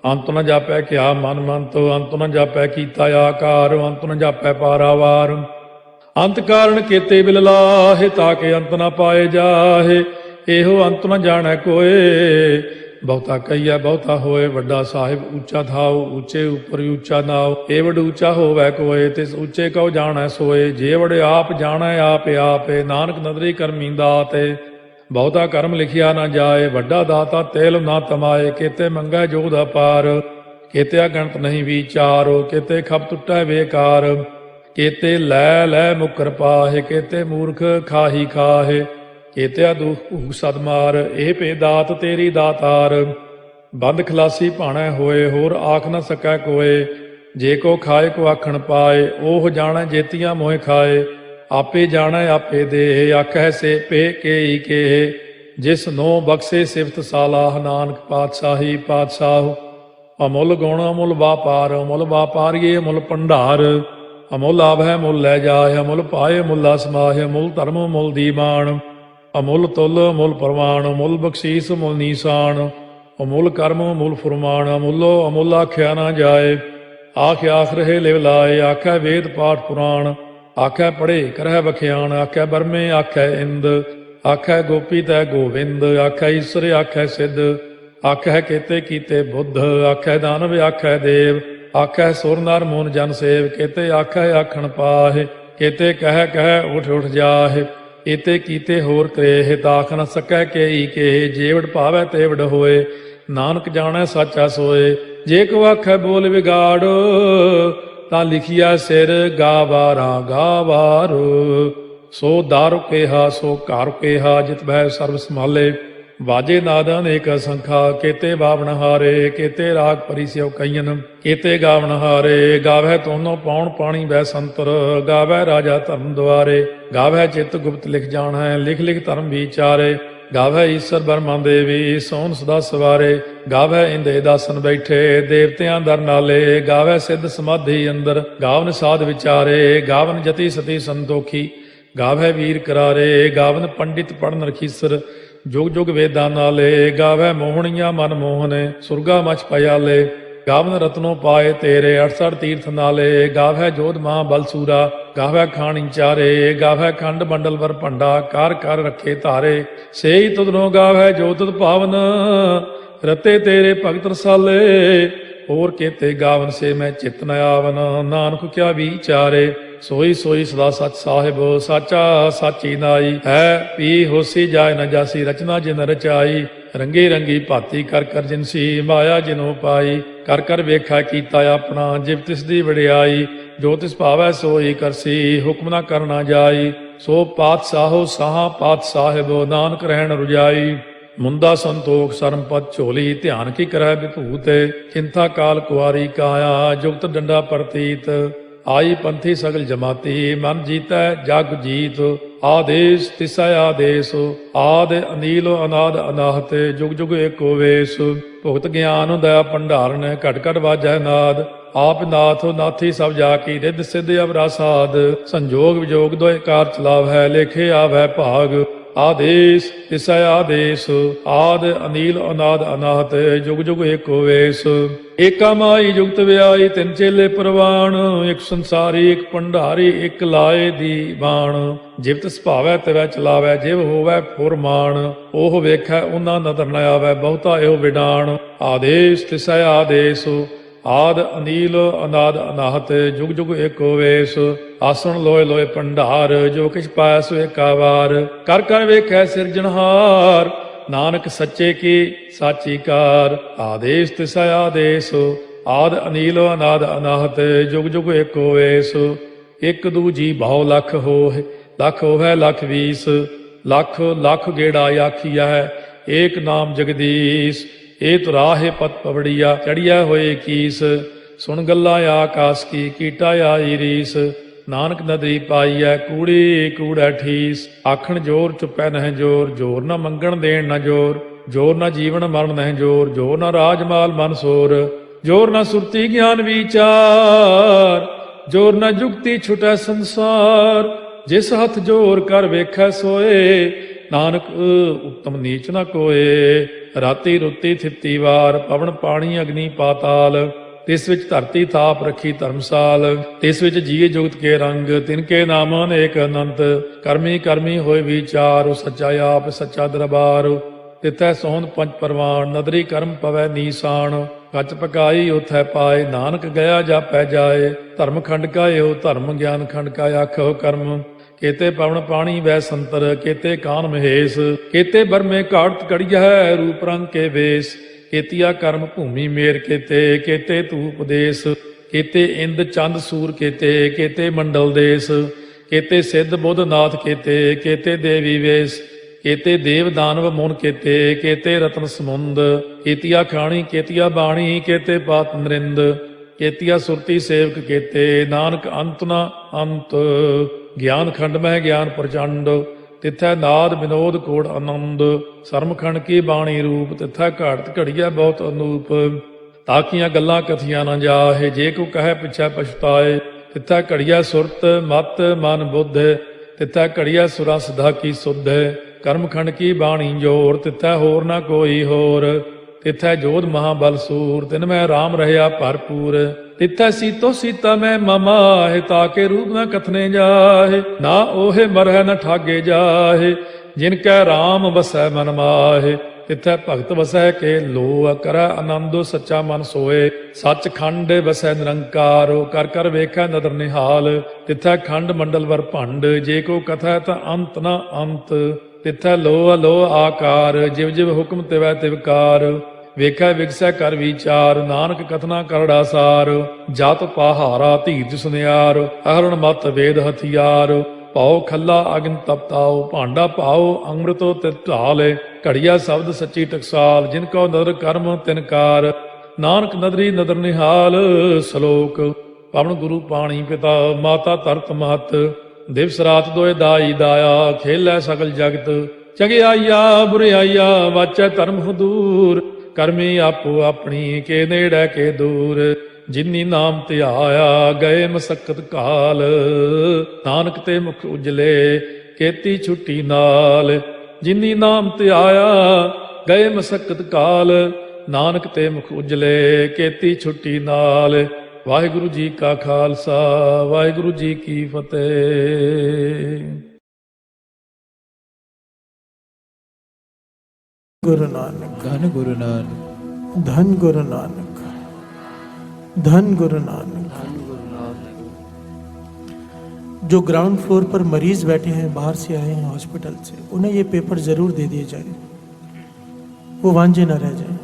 ਅੰਤ ਨ ਜਾਪੈ ਕਿਆ ਮਨ ਮੰਤ, ਅੰਤ ਨ ਜਾਪੈ ਕੀਤਾ ਆਕਾਰ, ਅੰਤ ਨ ਜਾਪੈ ਪਾਰਾਵਾਰ, ਅੰਤ ਕਾਰਨ ਕੀਤੇ ਬਿਲ ਲਾਹੇ, ਤਾਕੇ ਅੰਤ ਨ ਪਾਏ ਜਾਹੇ, ਇਹੋ ਅੰਤ ਨ ਜਾਣੈ ਕੋਏ, ਬਹੁਤਾ ਕਹੀਐ ਬਹੁਤਾ ਹੋਏ, ਵੱਡਾ ਸਾਹਿਬ ਉੱਚਾ ਥਾਉ, ਉੱਚੇ ਉੱਪਰ ਉੱਚਾ ਨਾਉ, ਏ ਵਡ ਉੱਚਾ ਹੋਵੈ ਕੋਏ, ਤਿਸ ਉੱਚੇ ਕਉ ਜਾਣੈ ਸੋਏ, ਜੇ ਵਡ ਆਪ ਜਾਣੈ ਆਪੇ ਆਪੇ, ਨਾਨਕ ਨਦਰੀ ਕਰਮੀ ਦਾਤੇ, ਬਹੁਤਾ ਕਰਮ ਲਿਖਿਆ ਨਾ ਜਾਏ, ਵੱਡਾ ਦਾਤਾ ਤੇਲ ਨਾ ਤਮਾਏ, ਕੀਤੇ ਮੰਗੈ ਜੋਧ ਅਪਾਰ, ਕੀਤੇ ਅਗਣਤ ਨਹੀਂ ਵਿਚਾਰੋ, ਕੀਤੇ ਖਪ ਟੁੱਟੈ ਬੇਕਾਰ, ਕੀਤੇ ਲੈ ਲੈ ਮੁਕਰ ਪਾਹੇ, ਕੀਤੇ ਮੂਰਖ ਖਾਹੀ ਖਾਹੇ, ਕੀਤੇ ਦੁਖ ਭੂਖ ਸਦ ਮਾਰ, ਇਹ ਭੇ ਦਾਤ ਤੇਰੀ ਦਾਤਾਰ, ਬੰਦ ਖਲਾਸੀ ਭਾਣੈ ਹੋਏ, ਹੋਰ ਆਖ ਨ ਸਕੈ ਕੋਏ, ਜੇ ਕੋ ਖਾਏ ਕੋ ਆਖਣ ਪਾਏ, ਉਹ ਜਾਣੈ ਜੇਤੀਆਂ ਮੋਹਿ ਖਾਏ, ਆਪੇ ਜਾਣੈ ਆਪੇ ਦੇ, ਆਖੈ ਸੇ ਪੇ ਕੇਈ ਕੇ, ਜਿਸ ਨੋ ਬਖਸ਼ੇ ਸਿਫਤ ਸਾਲਾਹ, ਨਾਨਕ ਪਾਤਸ਼ਾਹੀ ਪਾਤਸ਼ਾਹ, ਅਮੁੱਲ ਗੁਣ ਅਮੁੱਲ ਵਾਪਾਰ, ਅਮੁੱਲ ਵਾਪਾਰੀਏ ਅਮੁੱਲ ਭੰਡਾਰ, ਅਮੁੱਲ ਆਭੈ ਮੁੱਲ ਲੈ ਜਾਏ, ਅਮੁੱਲ ਪਾਏ ਮੁੱਲਾ ਸਮਾਹੇ, ਅਮੁੱਲ ਧਰਮ ਮੁੱਲ ਦੀਵਾਨ, ਅਮੁੱਲ ਤੁਲ ਅਮੁੱਲ ਪ੍ਰਵਾਨ, ਅਮੁੱਲ ਬਖਸ਼ੀਸ ਮੁੱਲ ਨੀਸਾਨ, ਅਮੁੱਲ ਕਰਮ ਮੁੱਲ ਫੁਰਮਾਨ, ਅਮੁੱਲੋ ਅਮੁੱਲ ਆਖਿਆ ਨਾ ਜਾਏ, ਆਖ ਆਖ ਰਹੇ ਲਿਵ ਲਾਏ, ਆਖੈ ਵੇਦ ਪਾਠ ਪੁਰਾਣ, ਆਖੈ ਪੜ੍ਹੇ ਕਰਹਿ ਵਖਿਆਣ, ਆਖੈ ਬਰਮੇ ਆਖੈ ਇੰਦ, ਆਖੈ ਗੋਪੀ ਤੈ ਗੋਵਿੰਦ, ਆਖੈ ਈਸਰ ਆਖੈ ਸਿੱਧ, ਆਖੈ ਕੀਤੇ ਕੀਤੇ ਬੁੱਧ, ਆਖੈ ਦਾਨਵ ਆਖੈ ਦੇਵ, ਆਖੈ ਸੁਰ ਨਰ ਮੂਨ ਜਨ ਸੇਵ, ਕੀਤੇ ਆਖੈ ਆਖਣ ਪਾਹੇ, ਕੀਤੇ ਕਹਿ ਕਹਿ ਉਠ ਉਠ ਜਾਹੇ, ਇਤੇ ਕੀਤੇ ਹੋਰ ਕਰੇਹ, ਤਾਖ ਨ ਸਕੈ ਕੇਈ ਕੇ, ਜੇਵੜ ਭਾਵੈ ਤੇਵੜ ਹੋਏ, ਨਾਨਕ ਜਾਣੈ ਸਾਚਾ ਸੋਏ, ਜੇ ਕੋ ਆਖੈ ਬੋਲ ਵਿਗਾੜ ਤਾਂ ਲਿਖਿਆ ਸਿਰ ਗਾਵਾਰਾ ਗਾਵਾਰ। ਸੋ ਦਾਰੂ ਕੇਹਾ ਸੋ ਘਰ ਕੇਹਾ ਜਿਤ ਬਹਿ ਸਰਬ ਸੰਭਾਲੇ। ਵਾਜੇ ਨਾਦ ਅਨੇਕ ਸੰਖਾ ਕੇਤੇ ਬਾਵਣ ਹਾਰੇ। ਕੇਤੇ ਰਾਗ ਪਰਿਸਿਉ ਕਈਨ ਕੇਤੇ ਗਾਵਣ ਹਾਰੇ। ਗਾਵੈ ਤੋਨੋ ਪਾਉਣ ਪਾਣੀ ਬੈ ਸੰਤਰ। ਗਾਵੈ ਰਾਜਾ ਧਰਮ ਦੁਆਰੇ। ਗਾਵੈ ਚਿਤ ਗੁਪਤ ਲਿਖ ਜਾਣੈ ਲਿਖ ਲਿਖ ਧਰਮ ਵਿਚਾਰੇ। ਗਾਵੈ ਈਸ਼ਰ ਬਰਮਾ ਦੇਵੀ ਸੋਨ ਸਦਾ ਸਵਾਰੇ। ਗਾਵੈ ਇੰਦੇ ਦਾਸਨ ਬੈਠੇ ਦੇਵਤਿਆਂ ਦਰ ਨਾਲੇ। ਗਾਵੈ ਸਿੱਧ ਸਮਾਧੀ ਅੰਦਰ ਗਾਵਨ ਸਾਧ ਵਿਚਾਰੇ। ਗਾਵਨ ਜਤੀ ਸਤੀ ਸੰਤੋਖੀ ਗਾਵੈ ਵੀਰ ਕਰਾਰੇ। ਗਾਵਨ ਪੰਡਿਤ ਪੜਨ ਰਖੀਸਰ ਜੁਗ ਜੁਗ ਵੇਦਾਂ ਨਾਲੇ। ਗਾਵੈ ਮੋਹਣੀਆਂ ਮਨ ਮੋਹਨ ਸੁਰਗਾ ਮਚ ਪਿਆਲੇ। ਗਾਵਨ ਰਤਨੋ ਪਾਏ ਤੇਰੇ 68 ਤੀਰਥ ਨਾਲੇ। ਗਾਵੈ ਜੋਧ ਮਹਾ ਬਲਸੂਰਾ ਗਾਵੈ ਖਾਣੀ ਚਾਰੇ। ਗਾਵੈ ਖੰਡ ਮੰਡਲ ਵਰ ਭੰਡਾ ਕਰ ਕਰ ਰੱਖੇ ਧਾਰੇ। ਸੇਈ ਤੁਧਨੋ ਗਾਵੈ ਜੋ ਤੁਧ ਭਾਵਨ ਰਤੇ ਤੇਰੇ ਭਗਤ ਰਸਾਲੇ। ਹੋਰ ਕੇਤੇ ਗਾਵਨ ਸੇ ਮੈਂ ਚਿਤ ਨ ਆਵਨ ਨਾਨਕ ਕਿਆ ਵਿਚਾਰੇ। ਸੋਈ ਸੋਈ ਸਦਾ ਸਚ ਸਾਹਿਬ ਸਾਚਾ ਸਾਚੀ ਨਾਈ ਹੈ। ਪੀ ਹੋਸੀ ਜਾਏ ਨ ਜਾਸੀ ਰਚਨਾ ਜਿਨ ਰਚਾਈ। ਰੰਗੀ ਰੰਗੀ ਭਾਤੀ ਕਰ ਕਰ ਜਿਨਸੀ ਮਾਇਆ ਜਿਨੋ ਪਾਈ। ਕਰ ਕਰ ਵੇਖਾ ਕੀਤਾ ਆਪਣਾ ਜਿਵ ਤਿਸ ਦੀ ਵਡਿਆਈ। ਜੋ ਤਿਸ ਭਾਵੈ ਸੋਈ ਕਰਸੀ ਹੁਕਮ ਨਾ ਕਰਨਾ ਜਾਈ। ਸੋ ਪਾਤਸ਼ਾਹੋ ਸਾਹਾ ਪਾਤ ਸਾਹਿਬ ਨਾਨਕ ਰਹਿਣ ਰੁਜਾਈ। ਮੁੰਦਾ ਸੰਤੋਖ ਸਰਮਪਦ ਝੋਲੀ ਧਿਆਨ ਕੀ ਕਰੈ ਵਿਭੂਤ। ਚਿੰਤਾ ਕਾਲ ਕੁਆਰੀ ਕਾਇਆ ਜੁਗਤ ਡੰਡਾ ਪ੍ਰਤੀਤ। ਆਈ ਪੰਥੀ ਸਗਲ ਜਮਾਤੀ ਮਨ ਜੀਤੈ ਜਗ ਜੀਤ। ਆਦੇਸ਼ ਤਿਸੈ ਆਦੇਸ਼ ਆਦ ਅਨੀਲ ਅਨਾਦ ਅਨਾਹਤ ਜੁਗ ਜੁਗ ਏਕੋ ਵੇਸ। ਭੁਗਤ ਗਿਆਨ ਦਇਆ ਭੰਡਾਰਨ ਘਟ ਘਟ ਵਾਜੈ ਨਾਦ। ਆਪ ਨਾਥ ਨਾਥੀ ਸਭ ਜਾ ਕੀ ਰਿੱਧ ਸਿੱਧ ਅਵਰਾ ਸਾਧ। ਸੰਜੋਗ ਵਿਜੋਗ ਦੋਇ ਕਾਰ ਚਲਾਵੈ ਲੇਖੇ ਆਵੈ ਭਾਗ। ਆਦੇਸ਼ ਤਿਸੈ ਆਦੇਸ਼ ਆਦ ਅਨੀਲ ਅਨਾਦ ਅਨਾਹਤ ਜੁਗ ਜੁਗ ਏਕੋ ਵੇਸ। ਏਕਾ ਮਾਈ ਜੁਗਤ ਵਿਆਈ ਤਿੰਨ ਚੇਲੇ ਪ੍ਰਵਾਣ। ਇੱਕ ਸੰਸਾਰੀ ਇੱਕ ਭੰਡਾਰੀ ਇੱਕ ਲਾਏ ਦੀ ਬਾਣ। ਜਿਵ ਤਿਸ ਭਾਵੈ ਤਿਵੈ ਚਲਾਵੈ ਜਿਵ ਹੋਵੈ ਫੁਰਮਾਨ। ਉਹ ਵੇਖੈ ਉਹਨਾਂ ਨਦਰ ਨ ਆਵੈ ਬਹੁਤਾ ਇਹੋ ਵਿਡਾਣ। ਆਦੇਸ਼ ਤਿਸੈ ਆਦੇਸ਼ ਆਦ ਅਨੀਲ ਅਨਾਦ ਅਨਾਹਤ ਜੁਗ ਜੁਗ ਏਕੋ ਵੇਸ। ਆਸਣ ਲੋਏ ਲੋਏ ਭੰਡਾਰ ਜੋ ਕਿਛ ਪਾਇਆ ਸੋ ਏਕਾ ਵਾਰ। ਕਰ ਕਰ ਵੇਖੈ ਸਿਰਜਣਹਾਰ ਨਾਨਕ ਸੱਚੇ ਕੀ ਸਾਚੀ ਕਾਰ। ਆਦੇਸ਼ ਤਿਸੈ ਆਦੇਸ਼ ਆਦ ਅਨੀਲ ਅਨਾਦ ਅਨਾਹਤ ਜੁਗ ਜੁਗ ਏਕੋ ਵੇਸ। ਇੱਕ ਦੂਜੀ ਬਹੁ ਲੱਖ ਹੋਏ ਲੱਖ ਹੋਵੇ ਲੱਖ 20 ਲੱਖ ਲੱਖ ਗੇੜਾ ਆਖੀਐ ਏਕ ਨਾਮ ਜਗਦੀਸ਼। ਇਹ ਤੁਰਾਹੇ ਪਤ ਪਵੜੀਆ ਚੜੀਆ ਹੋਏ ਕੀਸ। ਸੁਣ ਗੱਲਾਂ ਆਕਾਸ ਕੀ ਕੀਟਾ ਆਈ ਰੀਸ। ਨਾਨਕ ਨਦਰੀ ਪਾਈਐ ਕੂੜੀ ਕੂੜੈ ਠੀਸ। ਆਖਣ ਜੋਰ ਚੁੱਪੈ ਨਹਿ ਜੋਰ ਜੋਰ ਨਾ ਮੰਗਣ ਦੇਣ ਨਾ ਜੋਰ। ਜੋਰ ਨਾ ਜੀਵਨ ਮਰਨ ਨਹਿ ਜੋਰ ਜੋਰ ਨਾ ਰਾਜ ਮਾਲ ਮਨ ਸੋਰ। ਜੋਰ ਨਾ ਸੁਰਤੀ ਗਿਆਨ ਵਿਚਾਰ ਜੋਰ ਨਾ ਜੁਗਤੀ ਛੁਟੈ ਸੰਸਾਰ। ਜਿਸ ਹੱਥ ਜੋਰ ਕਰ ਵੇਖੈ ਸੋਏ ਨਾਨਕ ਉੱਤਮ ਨੀਚ ਨਾ ਕੋਏ। ਰਾਤੀ ਰੁੱਤੀ ਥਿੱਤੀ ਵਾਰ ਪਵਨ ਪਾਣੀ ਅਗਨੀ ਪਾਤਾਲ। ਤਿਸ ਵਿੱਚ ਧਰਤੀ ਥਾਪ ਰੱਖੀ ਧਰਮਸਾਲ। ਤਿਸ ਵਿੱਚ ਜੀਏ ਜੁਗਤ ਕੇ ਰੰਗ ਤਿਨ ਕੇ ਨਾਮ ਅਨੇਕ ਅਨੰਤ। ਕਰਮੀ ਕਰਮੀ ਹੋਏ ਵਿਚਾਰ ਸੱਚਾ ਆਪ ਸੱਚਾ ਦਰਬਾਰ। ਤਿਥੈ ਸੋਹਣ ਪੰਜ ਪਰਵਾਨ ਨਦਰੀ ਕਰਮ ਪਵੈ ਨੀਸਾਨ। ਕੱਚ ਪਕਾਈ ਉਥੈ ਪਾਏ ਨਾਨਕ ਗਿਆ ਜਾਪੈ ਜਾਏ। ਧਰਮ ਖੰਡ ਕਾ ਇਹੋ ਧਰਮ ਗਿਆਨ ਖੰਡ ਕਾ ਆਖੋ ਕਰਮ। ਕੇਤੇ ਪਵਨ ਪਾਣੀ ਵੈ ਸੰਤਰ ਕੇਤੇ ਕਾਨ ਮਹੇਸ਼। ਕੇਤੇ ਬਰਮੇ ਘਾੜਤ ਘੜੀਐ ਰੂਪ ਰੰਗ ਕੇ ਵੇਸ। ਕੇਤੀਆ ਕਰਮ ਭੂਮੀ ਮੇਰ ਕੇਤੇ ਕੇਤੇ ਧੂਪ ਦੇਸ। ਕੇਤੇ ਇੰਦ ਚੰਦ ਸੂਰ ਕੇਤੇ ਕੇਤੇ ਮੰਡਲ ਦੇਸ। ਕੇਤੇ ਸਿੱਧ ਬੁੱਧ ਨਾਥ ਕੇਤੇ ਕੇਤੇ ਦੇਵੀ ਵੇਸ। ਕੇਤੇ ਦੇਵ ਦਾਨਵ ਮੁਨ ਕੇਤੇ ਕੇਤੇ ਰਤਨ ਸਮੁੰਦ। ਕੇਤੀਆ ਖਾਣੀ ਕੇਤੀਆ ਬਾਣੀ ਕੇਤੇ ਪਾਤ ਨਰਿੰਦ। ਕੇਤੀਆ ਸੁਰਤੀ ਸੇਵਕ ਕੇਤੇ ਨਾਨਕ ਅੰਤ ਨਾ ਅੰਤ। ਗਿਆਨ ਖੰਡ ਮਹਿ ਗਿਆਨ ਪ੍ਰਚੰਡ ਤਿਥੈ ਨਾਦ ਵਿਨੋਦ ਕੋੜ ਆਨੰਦ। ਸਰਮ ਖੰਡ ਕੀ ਬਾਣੀ ਰੂਪ ਤਿਥੈ ਘਾੜਤ ਘੜੀਐ ਬਹੁਤ ਅਨੂਪ। ਤਾਕੀਆਂ ਗੱਲਾਂ ਕਥੀਆਂ ਨਾ ਜਾਹੇ ਜੇ ਕੋ ਕਹੈ ਪਿਛੈ ਪਛਤਾਏ। ਤਿਥੈ ਘੜੀਐ ਸੁਰਤ ਮਤ ਮਨ ਬੁੱਧ। ਤਿਥੈ ਘੜੀਐ ਸੁਰਾ ਸਿਧਾ ਕੀ ਸੁਧ। ਕਰਮ ਖੰਡ ਕੀ ਬਾਣੀ ਜੋਰ ਤਿਥੈ ਹੋਰ ਨਾ ਕੋਈ ਹੋਰ। ਤਿਥੈ ਜੋਧ ਮਹਾਬਲ ਸੂਰ ਤਿਨ ਮੈਂ ਰਾਮ ਰਹਿਆ ਭਰਪੂਰ। ਤਿਥੈ ਸੀਤੋ ਸੀਤਾ ਮੈਂ ਮਮਾਹਿ ਤਾਕੇ ਰੂਪ ਨਾ ਕਥਨੇ ਜਾਹੇ। ਨਾ ਉਹੇ ਮਰਹਿ ਨ ਠਾਗੇ ਜਾਹੇ ਜਿਨ ਕੈ ਰਾਮ ਵਸੈ ਮਨ ਮਾਹੇ। ਤਿਥੈ ਭਗਤ ਵਸੈ ਕੇ ਲੋ ਕਰੈ ਆਨੰਦੋ ਸੱਚਾ ਮਨ ਸੋਏ। ਸੱਚ ਖੰਡ ਵਸੈ ਨਿਰੰਕਾਰੋ ਕਰ ਕਰ ਵੇਖੈ ਨਦਰ ਨਿਹਾਲ। ਤਿਥੈ ਖੰਡ ਮੰਡਲ ਵਰ ਭੰਡ ਜੇ ਕੋ ਕਥੈ ਤਾਂ ਅੰਤ ਨਾ ਅੰਤ। ਤਿਥੈ ਲੋ ਅਲੋ ਆਕਾਰ ਜਿਵ ਜਿਵ ਹੁਕਮ ਤਿਵੈ ਤਿਵਕਾਰ। ਵੇਖੈ ਵਿਗਸੈ ਕਰ ਵਿਚਾਰ, ਨਾਨਕ ਕਥਨਾ ਕਰੜਾ ਸਾਰ। ਜਤ ਪਹਾਰਾ ਧੀਰਜ ਸੁਨਿਆਰ, ਅਹਰਣ ਮਤ ਵੇਦ ਹਥਿਆਰ। ਪਾਉ ਖੱਲਾ ਅਗਨ ਤਪਤਾਉ, ਭਾਂਡਾ ਪਾਉ ਅੰਮ੍ਰਿਤੋ ਤਿਤ ਢਾਲ। ਘੜੀਆ ਸ਼ਬਦ ਸੱਚੀ ਟਕਸਾਲ, ਜਿਨ ਕੋ ਨਦਰ ਕਰਮ ਤਿਨਕਾਰ। ਨਾਨਕ ਨਦਰੀ ਨਦਰ ਨਿਹਾਲ। ਸ਼ਲੋਕ। ਪਵਨ ਗੁਰੂ ਪਾਣੀ ਪਿਤਾ, ਮਾਤਾ ਧਰਤ ਮਹਤ। ਦਿਵਸ ਰਾਤ ਦੋਇ ਦਾਈ ਦਾਇਆ, ਖੇਲੈ ਸਗਲ ਜਗਤ। ਚੰਗਿਆਈਆ ਬੁਰਿਆਈਆ ਵਾਚੈ ਧਰਮ ਹਦੂਰ। ਕਰਮੀ ਆਪੋ ਆਪਣੀ, ਕੇ ਨੇੜੇ ਕੇ ਦੂਰ। ਜਿਨੀ ਨਾਮ ਧਿਆਇਆ, ਗਏ ਮਸਕਤ ਕਾਲ। ਨਾਨਕ ਤੇ ਮੁਖ ਉਜਲੇ, ਕੀਤੀ ਛੁੱਟੀ ਨਾਲ। ਜਿਨੀ ਨਾਮ ਧਿਆਇਆ, ਗਏ ਮਸਕਤ ਕਾਲ। ਨਾਨਕ ਤੇ ਮੁਖ ਉਜਲੇ, ਕੀਤੀ ਛੁੱਟੀ ਨਾਲ। ਵਾਹਿਗੁਰੂ ਜੀ ਕਾ ਖਾਲਸਾ, ਵਾਹਿਗੁਰੂ ਜੀ ਕੀ ਫਤਿਹ। गुरु नानक, धन गुरु नानक, धन गुरु नानक, धन गुरु नानक। जो ग्राउंड फ्लोर पर मरीज बैठे हैं, बाहर से आए हैं हॉस्पिटल से, उन्हें ये पेपर जरूर दे दिए जाए, वो वांझे न रह जाए।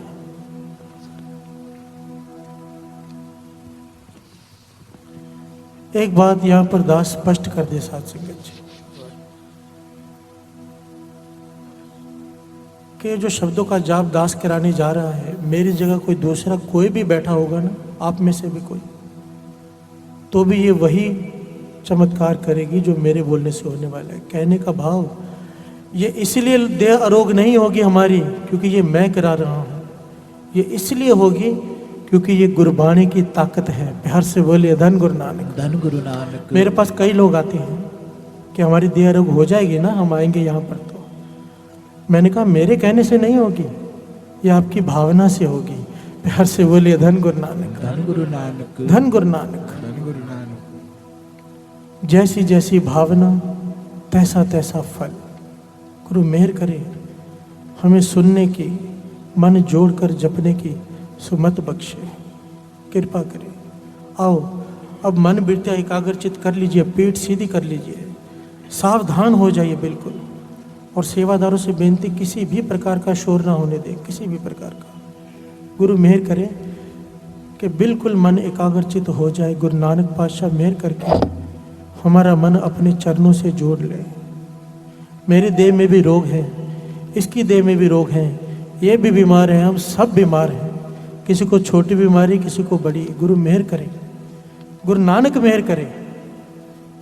एक बात यहां पर दास स्पष्ट कर दे साथ संगत जी, कि जो शब्दों का जाप दास कराने जा रहा है, मेरी जगह कोई दूसरा कोई भी बैठा होगा ना, आप में से भी कोई, तो भी ये वही चमत्कार करेगी जो मेरे बोलने से होने वाला है। कहने का भाव ये इसलिए देह अरोग नहीं होगी हमारी क्योंकि ये मैं करा रहा हूँ, ये इसलिए होगी क्योंकि ये गुरबाणी की ताकत है। प्यार से बोलिए धन गुरु नानक, धन गुरु नानक। मेरे पास कई लोग आते हैं कि हमारी देह अरोग हो जाएगी ना, हम आएंगे यहाँ पर, तो मैंने कहा मेरे कहने से नहीं होगी, ये आपकी भावना से होगी। प्यार से बोलिए धन गुरु नानक, धन गुरु नानक, धन गुरु नानक। धन गुरु नानक। जैसी जैसी भावना तैसा तैसा फल। गुरु मेहर करे हमें सुनने की, मन जोड़कर जपने की सुमत बख्शे, कृपा करे। आओ अब मन बिरता एकाग्रचित कर लीजिए, पीठ सीधी कर लीजिए, सावधान हो जाइए बिल्कुल। और सेवादारों से बेनती, किसी भी प्रकार का शोर ना होने दे, किसी भी प्रकार का। गुरु मेहर करे कि बिल्कुल मन एकाग्रचित हो जाए। गुरु नानक पातशाह मेहर करके हमारा मन अपने चरणों से जोड़ ले। मेरे देह में भी रोग हैं, इसकी देह में भी रोग हैं, ये भी बीमार हैं, हम सब बीमार हैं, किसी को छोटी बीमारी, किसी को बड़ी। गुरु मेहर करे, गुरु नानक मेहर करे,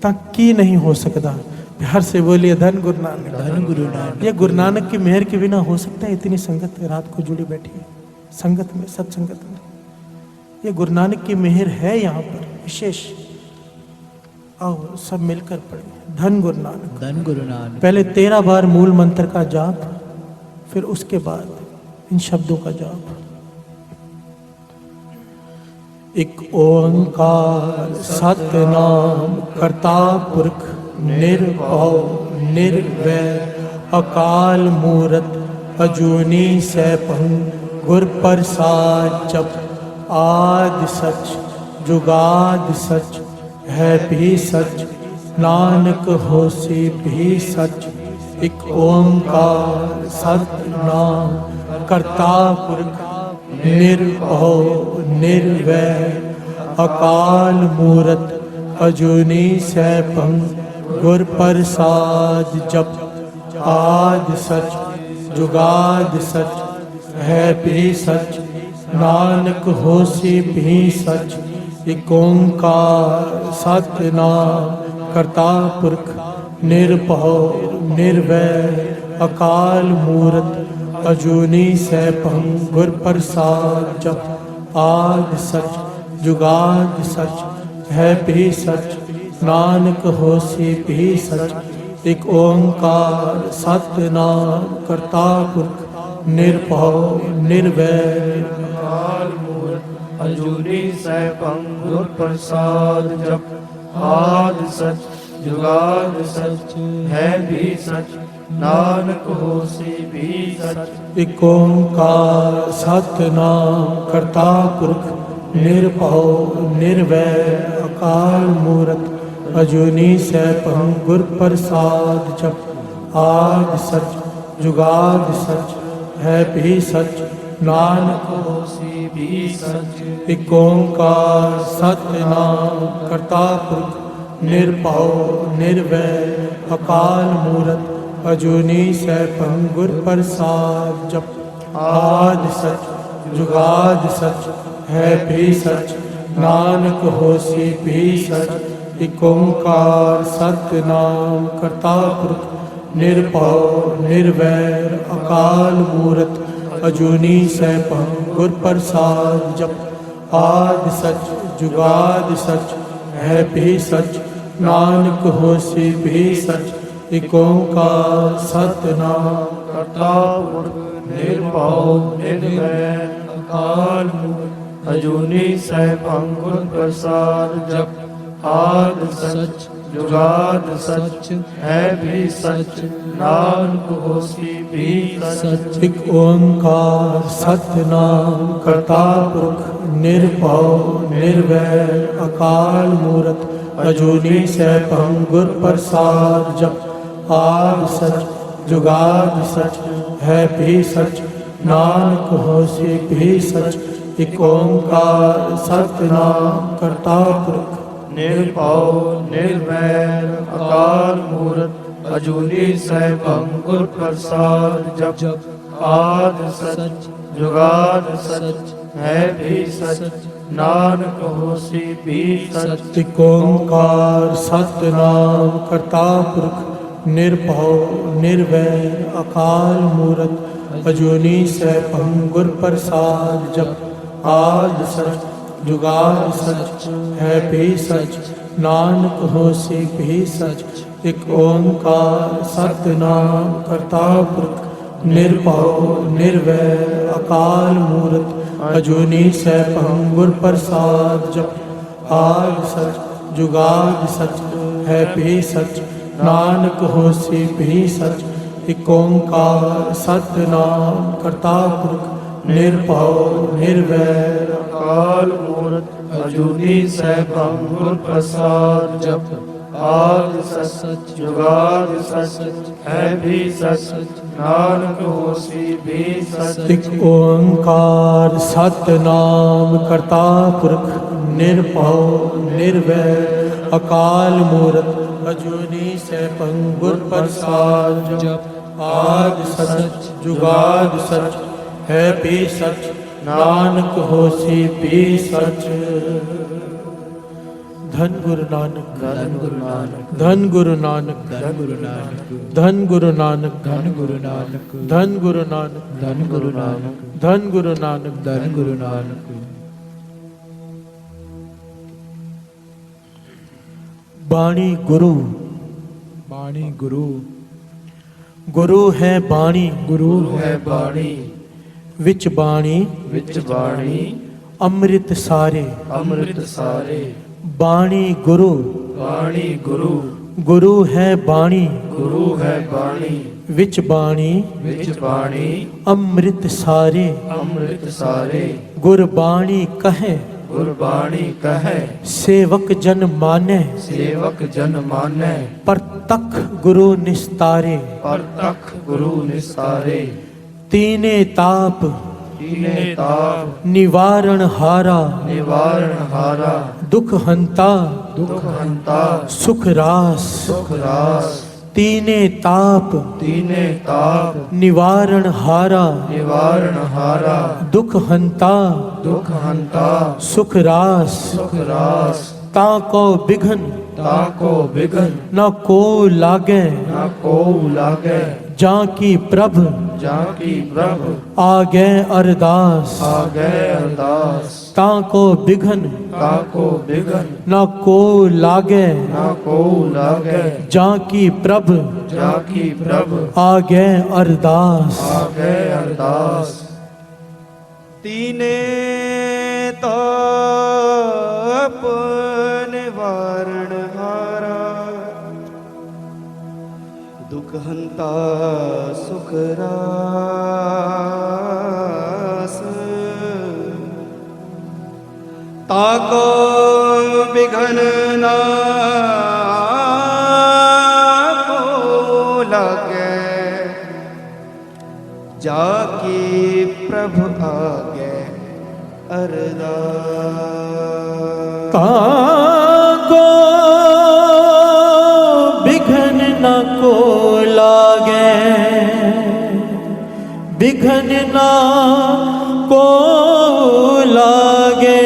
तक की नहीं हो सकता। प्यार से बोलिए धन गुरु नानक, धन गुरु नानक। ये गुरु नानक की मेहर के बिना हो सकता है इतनी संगत रात को जुड़ी बैठी है, संगत में, सत्संगत में। ये गुरु नानक की मेहर है यहाँ पर विशेष। आओ सब मिलकर पढ़े धन गुरु नानक। धन गुरु नानक। पहले 13 बार मूल मंत्र का जाप, फिर उसके बाद इन शब्दों का जाप। एक ओंकार सतनाम करता पुरख निर्भव निर्वैर अकाल मूरत अजूनी सैभं गुर प्रसाद जप। आदि सच जुगाद सच है भी सच, नानक होसी भी सच। एक ओंकार सतनाम करता पुरख निर्भव निर्वैर अकाल मूरत अजूनी सैभं गुर प्रसाद जप। आदि सच जुगाद सच है भी सच, नानक होसी भी सच। एक ओंकार सतनाम करता पुरख निर्भव निर्वैर अकाल मूरत अजूनी सैभं गुर प्रसाद जप। आदि सच जुगाद सच है भी सच, नानक होसी भी सच। एक ओंकार सतनाम करता पुरख निर्भव निर्वैर अकाल मूरत अजूनी सैभं गुर प्रसाद जप। आदि सच जुगाद सच है भी सच, नानक होसी भी सच। एक ओंकार सतनाम करता पुरख निर्भव निर्वैर अकाल मूरत अजूनी सैभं गुर प्रसाद जप। आदि सच जुगाद सच है भी सच, नानक होसी भी सच। एक ओंकार सतनाम करता पुरख निर्भव निर्वैर अकाल मूरत अजूनी सैभं गुर प्रसाद। जप आदि सच जुगाद सच है भी सच, नानक होसी भी सच। एक ओंकार सतनाम करता पुरख निर्भव निर्वैर अकाल मूरत अजूनी सैभं गुर प्रसाद। जप आदि सच जुगाद सच है भी सच, नानक होसी भी सच। एक ओंकार सतनाम करता पुरख निर्भव निर्वैर अकाल मूरत अजूनी सैभं गुर प्रसाद। जप आदि सच जुगाद सच है भी सच, नानक होसी भी सच। एक ओंकार सतनाम करता पुरख निर्भव निर्वैर अकाल मूरत अजूनी सैभं गुर प्रसाद। जप आदि सच जुगाद सच है भी सच, नानक होसी भी सच। एक ओंकार सतनाम करता पुरख निर्भव निर्वैर अकाल मूरत अजूनी सैभं गुर प्रसाद। जप आदि सच जुगाद सच है भी सच, नानक होसी भी सच। एक ओंकार सतनाम करता पुरख निर्भव निर्वैर अकाल मूरत अजूनी सैभं गुर प्रसाद। जप आदि सच जुगाद सच है भी सच, नानक होसी भी सच। एक ओंकार सतनाम करता पुरख निर्भव निर्वैर अकाल मूरत अजूनी सैभं गुर प्रसाद। जप आदि सच जुगाद सच है भी सच, नानक होसी भी सच। एक ओंकार सतनाम करता पुरख निर्भव निर्वैर अकाल मूरत अजूनी सैभं गुर प्रसाद। जप आदि सच जुगाद सच है भी सच, नानक होसी भी सच। एक ओंकार सतनाम करता पुरख निर्भव निर्वैर अकाल मूरत अजूनी सैभं गुर प्रसाद। जप आदि सच जुगाद सच है भी सच, नानक होसी भी सच। धन गुरु नानक धन गुरु नानक धन गुरु नानक धन गुरु नानक धन गुरु नानक धन गुरु नानक धन गुरु नानक धन गुरु नानक धन गुरु नानक धन गुरु नानक। बाणी गुरु बाणी गुरु गुरु है बाणी गुरु है बाणी विच बाणी विच बाणी अमृत सारे अमृत सारे। बाणी गुरु बाणी गुरु गुरु है बाणी गुरु है बाणी विच बाणी विच बाणी अमृत सारे। अमृत सारे गुरबाणी कहे गुरबाणी कहे सेवक जन माने सेवक जन माने। परतख गुरु निस्तारे परतख गुरु निस्तारे। तीने ताप तीने ताप निवारण हारा निवारण हारा। दुख हंता दुख हंता सुख रास। सुख रास। तीने ताप तीने ताप निवारण हारा निवारण हारा। दुख हंता दुख हंता सुख रास। सुख रास। ताको बिघन ताको बिघन न को लागे न को लागे। जाकी प्रभ जाकी प्रभ आगे अरदास। आगे अरदास। ताको बिघन ताको बिघन न को लागे न को लागे। जाकी प्रभ जाकी प्रभ आगे अरदास। आगे अरदास। तीने ताप निवारण हारा। दुख हंता सुख रास। ताको बिघन ना को लागे। जाकी प्रभ प्रभु आगे अरदास। काको बिघन न को लागे, बिघन न को लागे,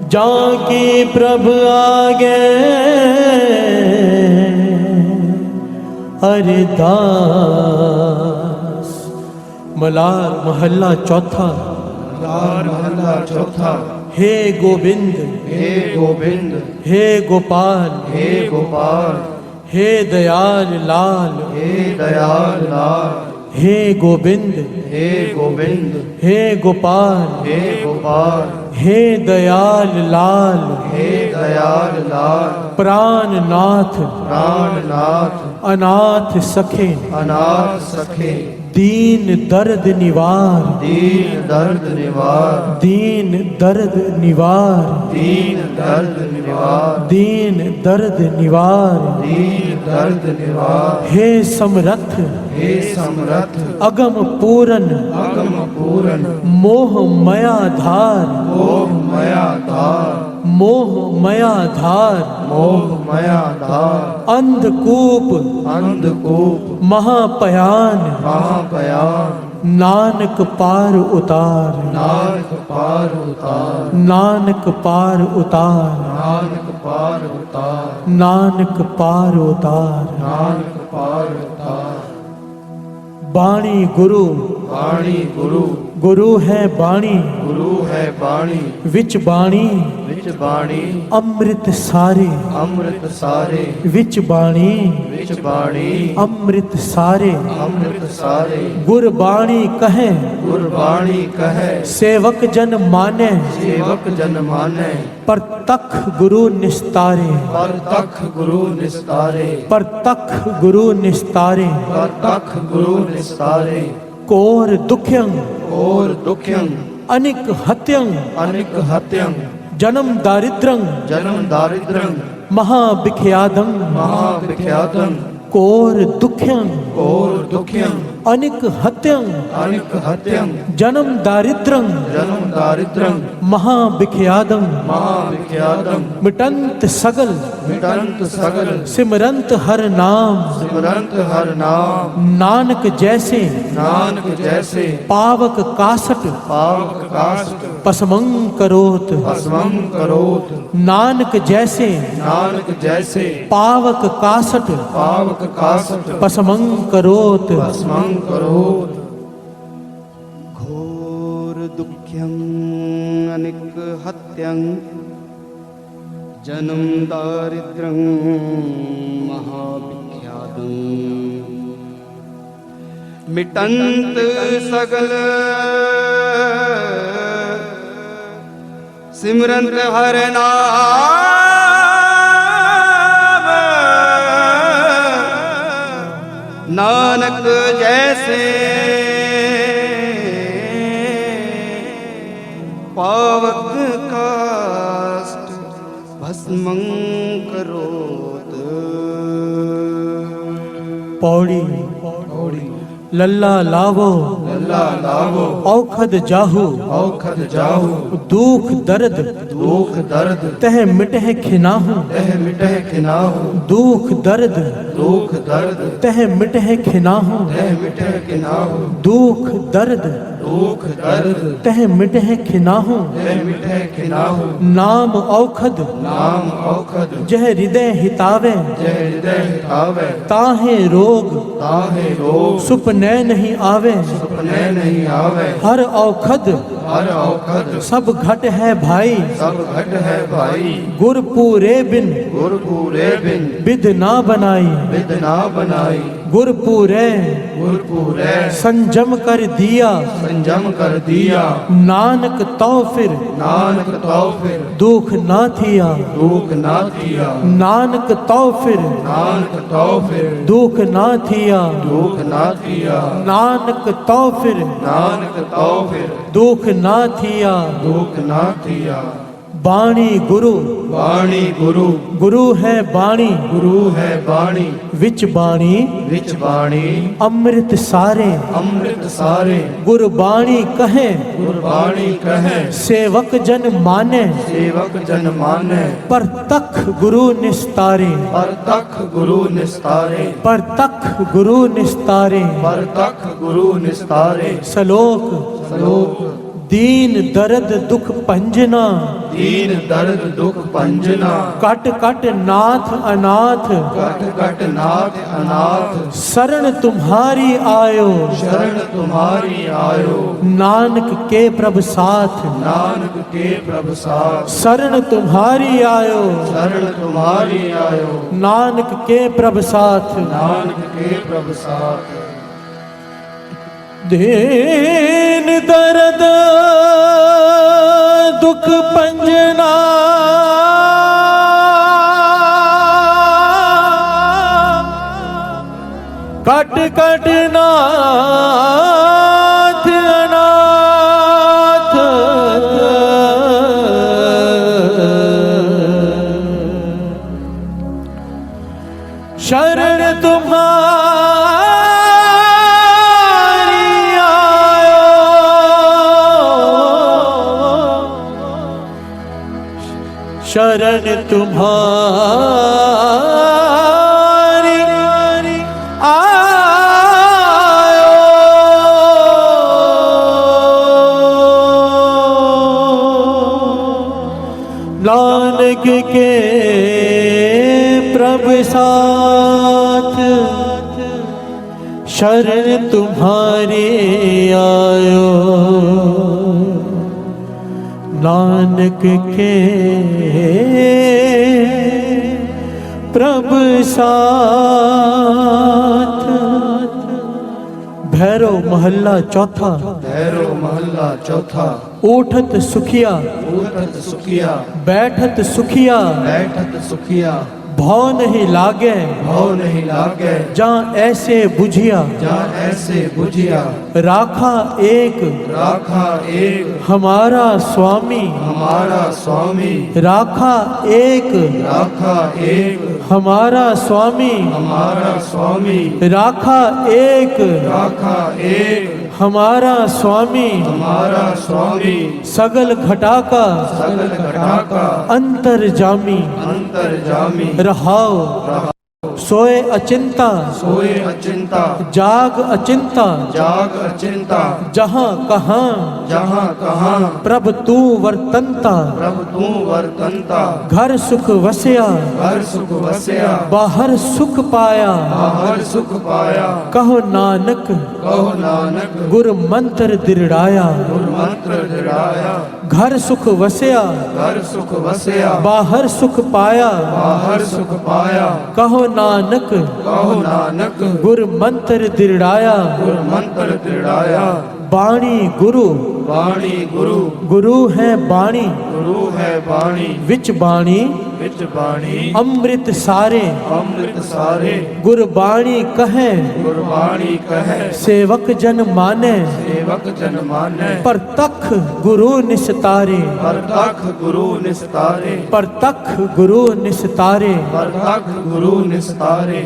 जाकी प्रभु आगे अरदास। मलार महल्ला चौथा। मलार महला चौथा। हे गोविंद, हे गोविंद, हे गोपाल, हे गोपाल, हे दयाल लाल, हे दयाल लाल, हे गोविंद, हे गोविंद, हे गोपाल, हे गोपाल, हे दयाल लाल, हे दयाल लाल, प्राणनाथ, प्राणनाथ, अनाथ सखे, अनाथ सखे, दीन दर्द निवार, दीन दर्द निवार, दीन दर्द निवार, दीन दर्द निवार, दीन दर्द निवार, दीन दर्द निवार। हे समरथ, हे समरथ, अगम पूरन, अगम पूरन, मोह मया धार, मोह मया धार, मोह मया धार, मोह मया धार, अंधकूप, अंधकूप, महापयान, महापयान, नानक पार उतार, नानक पार उतार, नानक पार उतार, नानक पार उतार, नानक पार उतार। नानक पार उतार। बाणी गुरु, वाणी गुरु, गुरु है बाणी, गुरु है वाणी, विच बाणी, विच वाणी, अमृत सारे, अमृत सारे, विच बाणी, विच वाणी, अमृत सारे, अमृत सारे, गुरबाणी कहे, गुरबाणी कहे, सेवक जन माने, सेवक जन माने, परतख गुरु निस्तारे, परतख गुरु निस्तारे, परतख गुरु निस्तारे, परतख गुरु निस्तारे, कोर दुख्यं, और दुख्यं, अनिक हत्यं, अनिक हत्यं, जन्म दारिद्रं, जन्म दारिद्रं, महाविख्यातं, महाविख्यातं, कोर दुख्यं, और दुख्यं, अनिक हत्यं, अनिक हत्यं, जन्म दारिद्रं, जन्म दारिद्रं, महाविख्यातं, महाविख्यातं, मिटंत सगल, मिटंत सगल, सिमरंत हर नाम, सिमरंत हर नाम, नानक जैसे, नानक जैसे, पावक कासट, पावक काष्ठ, पसमं करोत, भस्मं करोत, नानक जैसे, नानक जैसे, पावक कासट, पावक काष्ठ, पसमं करोत, भस्मं करोत। घोर दुःख्यं अनिक हत्यं, जन्म दारिद्र्यं महाविख्यातं, मिटंत सगल सिमरंत हर नाम, नानक जैसे, पावक काष्ठ, भस्मं करोत। पौड़ी, लल्ला लावो, लल्ला लावो, औखद जाहू, औखद जाहू, दुख दर्द, दुख दर्द, तह मिटह खिनाहू, तह मिटह खिनाहू, दुख दर्द, दुख दर्द, तह मिटह खिनाहू, तह मिटह खिनाहू, दुख दर्द, दुख दर्द, तह मिटह खिनाहू, तह मिटह खिनाहू, नाम औखद, नाम औखद, जह हृदय हितावे, जय हृदय हितावे, ताहे रोग, ताहे रोग, सुपने नहीं आवे, सपने नहीं आवे, हर औखद, हर औखद, सब घट है भाई, सब घट है भाई, गुर पूरे बिन, गुर पूरे बिन, विध ना बनाई, विद ना बनाई, गुर पूरे, गुर पूरे, संजम कर दिया, संजम कर दिया, नानक तो फिर, नानक तो फिर, दुख ना थिया, दुख ना थिया, नानक तो फिर, नानक तो फिर, दुख ना थिया, दुख ना थिया, नानक तो फिर, नानक तो फिर, दुख ना थिया, दुख ना थिया, बाणी गुरु, बाणी गुरु, गुरु है बाणी, गुरु है बाणी, विच बाणी, विच बाणी, अमृत सारे, अमृत सारे, गुरबाणी कहे, गुरबाणी कहे, सेवक जन माने, सेवक जन माने, पर तख गुरु निस्तारे, पर तख गुरु निस्तारे, पर तख गुरु निस्तारे। पर तख गुरु निस्तारे। श्लोक, श्लोक, दीन दर्द दुख पंजना, दीन दर्द दुख पंजना, कट कट नाथ अनाथ, कट कट नाथ अनाथ, शरण तुम्हारी आयो, शरण तुम्हारी आयो, नानक के प्रभ साथ, नानक के प्रभ साथ, शरण तुम्हारी आयो, शरण तुम्हारी आयो, नानक के प्रभ साथ। नानक के प्रभ साथ। दीन दर्द दुख पंजना, कट कट नाथ अनाथ, शरण तुम्हारी आयो, शरण तुम्हारी नानक के प्रभ साथ, शरण तुम्हारे आयो, नानक के प्रभ साथ। भैरव महल्ला चौथा। भैरव महल्ला चौथा। उठत सुखिया, उठत सुखिया, बैठत सुखिया, बैठत सुखिया, भौ नहीं लागे, भौ नहीं लागे, जहाँ ऐसे बुझिया, जहाँ ऐसे बुझिया, राखा एक, राखा एक, हमारा स्वामी, हमारा स्वामी, राखा एक, राखा एक, हमारा स्वामी, हमारा स्वामी, राखा एक, राखा एक, हमारा स्वामी, हमारा स्वामी, सगल घटा का, सगल घटा का, अंतर्जामी, अंतर्जामी, रहाओ, सोए अचिंता, सोए अचिंता, जाग अचिंता, जाग अचिंता, जहाँ कहाँ, जहाँ कहाँ, प्रभ तू वर्तनता, प्रभ तू वर्तनता, घर सुख वसया, घर सुख वसया, बाहर सुख पाया, बाहर सुख पाया, कहो नानक, कहो नानक, गुर मंत्र दृढ़ाया, गुर मंत्र दृढ़ाया, घर सुख वसया, घर सुख वसया, बाहर सुख पाया, बाहर सुख पाया, कहो नानक, कहो नानक, गुर मंत्र दृढ़ाया, गुर मंत्र दृढ़ाया, बाणी गुरु, बाणी गुरु, गुरु है बाणी, गुरु है बाणी, विच बाणी, विच बाणी, अमृत सारे, अमृत सारे, गुरबाणी कहे, गुरबाणी कहे, सेवक जन माने, सेवक जन माने, पर तख गुरु निस्तारे, पर तख गुरु निस्तारे, पर तख गुरु निस्तारे। पर तख गुरु निस्तारे।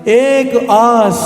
एक आस,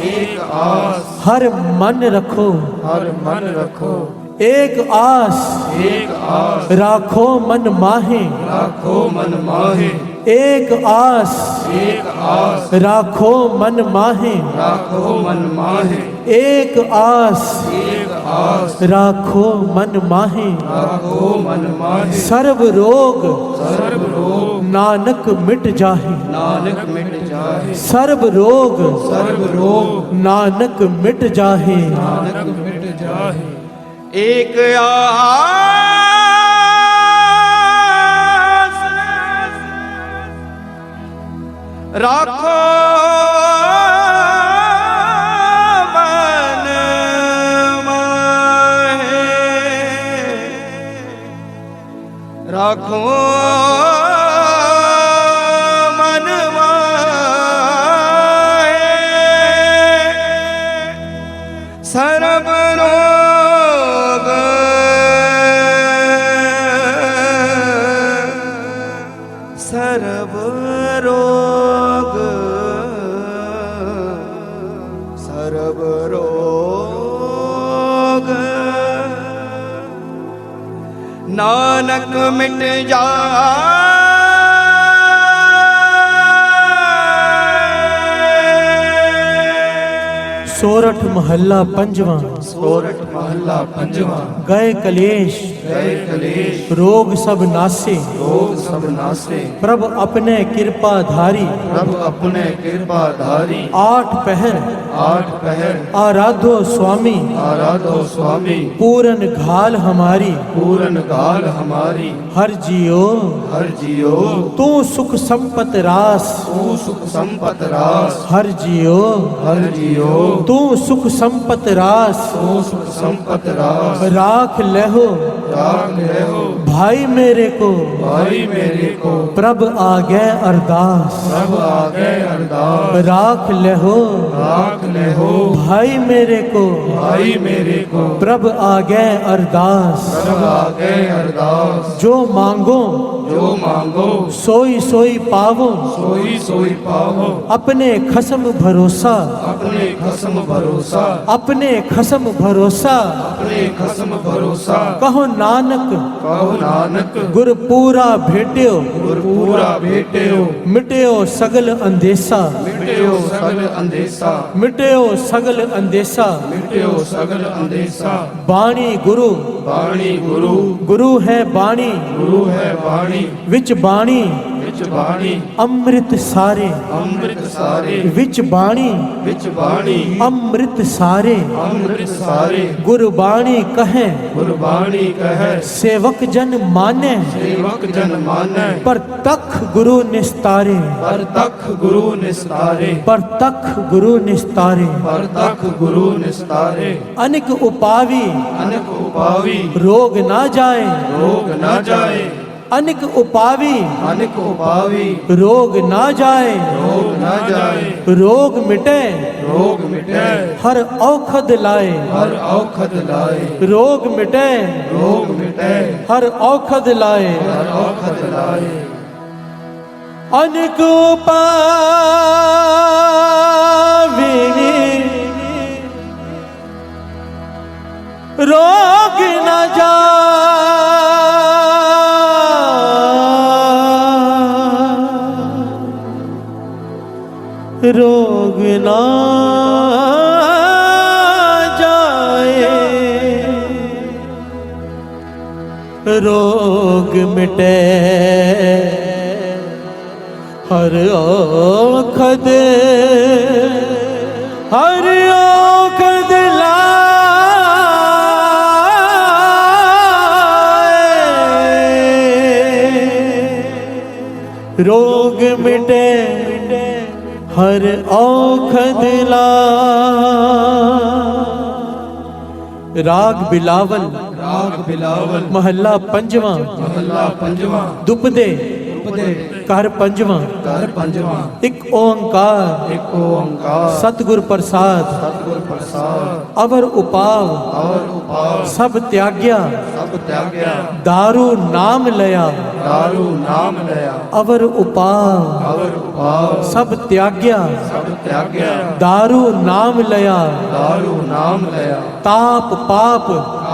एक आस, हर मन रखो, हर मन रखो, एक आस, एक आस, राखो मन माहे, राखो मन माहे, एक आस, एक आस, राखो मन माहे, राखो मन माहे, एक आस, एक आस, राखो मन माहे, राखो मन माहे, सर्व रोग, सर्व रोग, नानक मिट जाहे, नानक मिट जाहे, सर्व रोग, सर्व रोग, नानक मिट जाहे। नानक मिट जाहे। एक आस राखो मन माहे, राखो मन माहे, सर्व रोग ਨਾਨਕ ਮਿਟ ਜਾਏ। सोरठ महल्ला पंजवा। सोरठ महला पंजवा। गए कलेश गए कलेश रोग सब नासे। रोग सब नासे। प्रभ अपने कृपा धारी। प्रभ अपने कृपा धारी। आठ पहर आराधो स्वामी। आराधो स्वामी। पूरन घाल हमारी। पूरन घाल हमारी। हर जियो हर जियो तू सुख संपत रास। तू सुख संपत रास। हर जियो हर जियो तू सुख संपत रास। तू सुख संपत रास। राख लेहो राख लेहो भाई मेरे को। भाई मेरे को प्रभ आ गए अरदास। प्रभ आ गए अरदास। राख लेहो राख लेहो भाई मेरे को। भाई मेरे को प्रभ आ गए अरदास। प्रभ आ गए अरदास। जो मांगो जो मांगो सोई सोई पावो। सोई सोई पावो। अपने खसम भरोसा। अपने खसम भरोसा। अपने खसम भरोसा। अपने खसम भरोसा। कहो नानक कहो नानक गुर पूरा भेट्यो। गुर पूरा भेट्यो। मिट्यो सगल अंदेशा। मिट्यो सगल अंदेशा। मिट्यो सगल अंदेशा। मिट्यो सगल अंदेशा। बाणी गुरु बाणी गुरु गुरु है बाणी। गुरु है बाणी। विच बाणी विच बाणी अमृत सारे। अमृत सारे। विच बाणी विच बाणी अमृत सारे। अमृत सारे। गुरबाणी कहे गुरबाणी कहे सेवक जन माने। सेवक जन माने। पर तख गुरु निस्तारे। पर तख गुरु निस्तारे। पर तख गुरु निस्तारे। पर तख गुरु निस्तारे। अनिक उपावी अनेक उपावी रोग ना जाए। रोग न जाए। अनिक उपावी अनेक उपावी रोग ना जाए। रोग न जाए। रोग मिटे रोग मिटे हर औखद लाए। हर औखद लाए। रोग मिटे रोग मिटे हर औखद लाए। हर औखद लाए। अनिक उपावी रोग न जाए। रोग ना जाए। रोग मिटे हर औखद हर औखद लाए। रोग मिटे हर औखद लाए। राग बिलावल राग बिलावल महल्ला पंजवा। महला पंजवा। दुपदे कर पंजवा। कर पंजवा। एक ओंकार एक ओंकार सतगुर प्रसाद। सतगुर प्रसाद। अवर उपाव और उपाव सब त्याग्या। सब त्याग्या। दारू नाम लया। दारू नाम लया। अवर उपाव और उपाव सब त्याग्या। सब त्याग्या। दारू नाम लया। दारू नाम लया। ताप पाप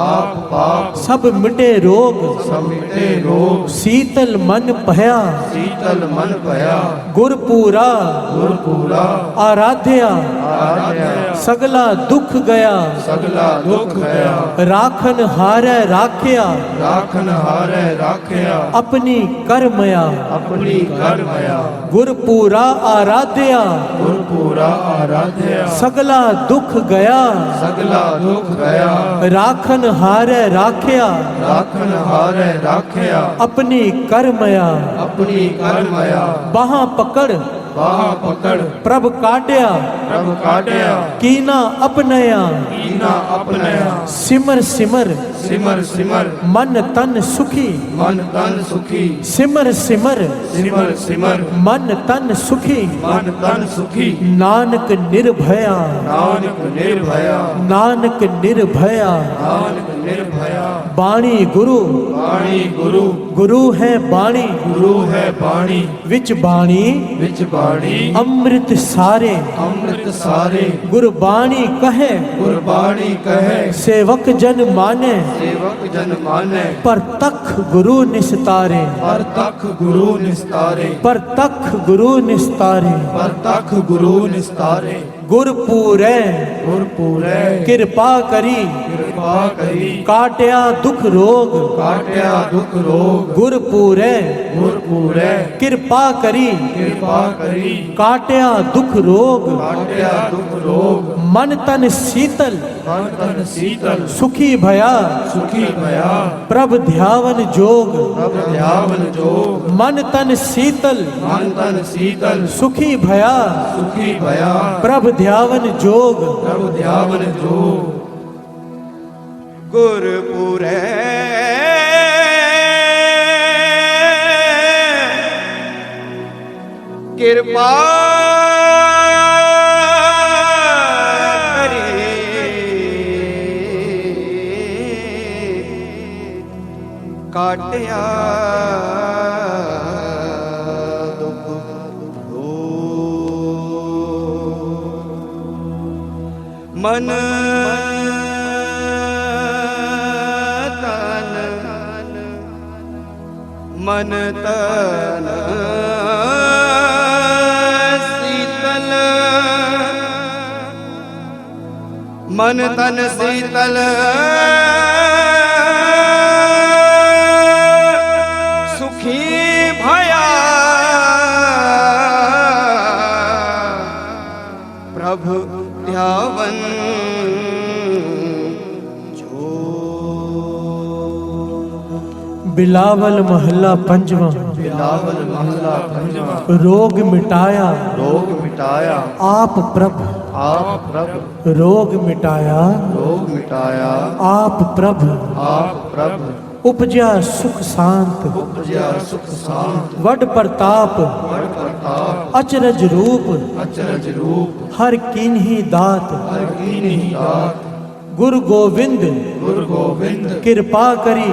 आप पाप सब मिटे रोग। सब मिटे रोग। शीतल मन पहया। शीतल मन भया। गुरपूरा गुरपूरा आराध्या। आराध्या। सगला दुख गया। सगला दुख गया। राखन हारै राख्या। राखन हारे राख्या। अपनी करमया। अपनी कर मया। गुरपूरा आराध्या। गुरपूरा आराध्या। सगला दुख गया। सगला दुख गया। राखन हारै राख्या। राखन हारे राख्या। अपनी करमया। अपनी कर मया। बाहां पकड़ बाह पकड़ प्रभ काट्या। प्रभ काट्या। कीना अपनया। कीना अपनया। सिमर सिमर सिमर सिमर मन तन सुखी। मन तन सुखी। सिमर सिमर सिमर सिमर मन तन सुखी। मन तन सुखी। नानक निर्भया। नानक निर्भया। नानक निर्भया। नानक निर्भया बाणी गुरु बाणी गुरु गुरु है बाणी गुरु है बाणी विच बाणी विच बाणी अमृत सारे अमृत सारे गुरबाणी कहे गुरबाणी कहे सेवक जन माने सेवक जन माने परतख गुरु निस्तारे पर तख गुरु निस्तारे परतख गुरु निस्तारे पर तख गुरु निस्तारे गुरपूरे गुरपूरे कृपा करी कृपा करी काट्या दुख रोग काट्या दुख रोग गुरपूरे गुरपूरे कृपा करी कृपा करी काट्या दुख रोग काट्या दुख रोग मन तन शीतल मन तन शीतल सुखी भया सुखी भया प्रभ ध्यावन जोग प्रभ ध्यावन जोग मन तन शीतल मन तन शीतल सुखी भया सुखी भया प्रभ ध्यावन जोग प्रभ ध्यावन जोग गुरपुरे कृपा करी काटिया दुख मन मन तन शीतल मन तन शीतल सुखी भया प्रभु ध्यावन बिलावल महला पंजवा बिलावल महला पंजवा रोग मिटाया रोग मिटाया आप प्रभ आप प्रभ रोग मिटाया रोग मिटाया आप प्रभ आप प्रभ उपजा सुख शांत उपजा सुख शांत वड प्रताप बड़ प्रताप अचरज रूप अचरज रूप हर कीन्ही दात हर कीन्ही दात गुरु गोविंद गुरु गोविंद कृपा करी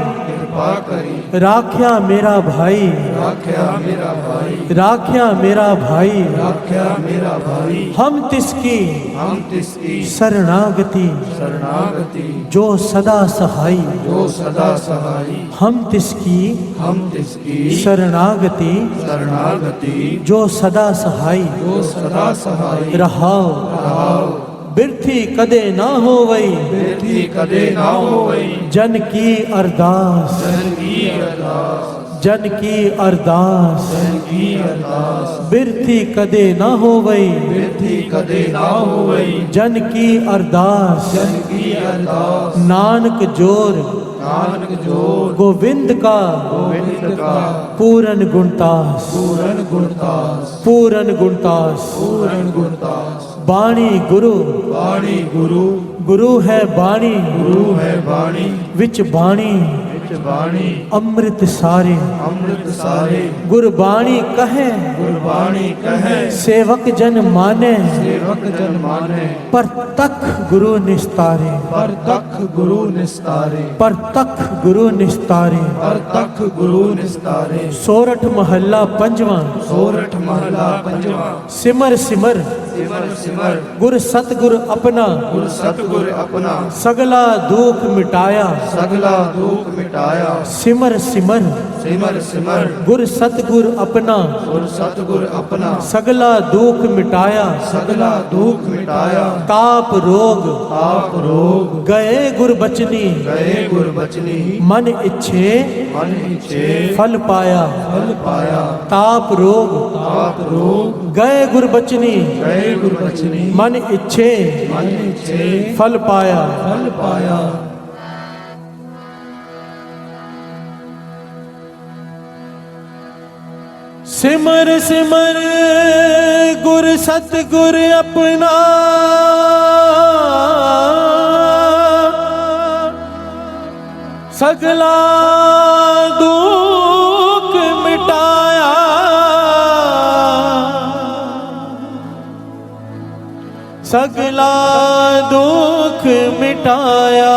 कृपा करी राख्या मेरा भाई राख्या मेरा भाई राख्या मेरा भाई राख्या मेरा भाई हम तिसकी हम तिसकी शरणागति शरणागति जो सदा सहाई जो सदा सहाई हम तिसकी हम तिसकी शरणागति शरणागति जो सदा सहाई जो सदा सहाई रहाओ रहाओ बिरथी कदे ना हो वही बेटी कदे ना होवई जन की अरदास जन की अरदास जन की अरदास जन की अरदास बिरथी कदे ना हो वही बेटी कदे ना होवई जन की अरदास जन की अरदास नानक जोर नानक जोर गोविंद का गोविंद का पूरन गुणतास पूरन गुणदास पूरन गुणतास पूरन गुणदास बाणी गुरु वाणी गुरु गुरु है बाणी गुरु है वाणी विच बाणी विच वाणी अमृत सारे अमृत सारे गुरबाणी कहे गुरबाणी कहे सेवक जन माने सेवक जन माने पर तख गुरु निस्तारे पर तख गुरु निस्तारे पर तख गुरु निस्तारे पर तख गुरु निस्तारे सोरठ महला पंजवा सोरठ महला पंजवा सिमर सिमर सिमर सिमर गुर सतगुर अपना गुर सतगुर अपना सगला दुख मिटाया सगला दुख मिटाया सिमर सिमर सिमर सिमर गुर सतगुर अपना गुर सतगुर अपना सगला दुख मिटाया सगला दुख मिटाया ताप रोग आप रोग गए गुर बचनी गए गुर बचनी मन इच्छे मन इच्छे फल पाया फल पाया ताप रोग आप रोग गए गुर बचनी गए गुर बचनी मन इच्छे मन इच्छे फल पाया फल पाया सिमर सिमर गुर सतगुर अपना सगला दुख मिटाया सगला दुख मिटाया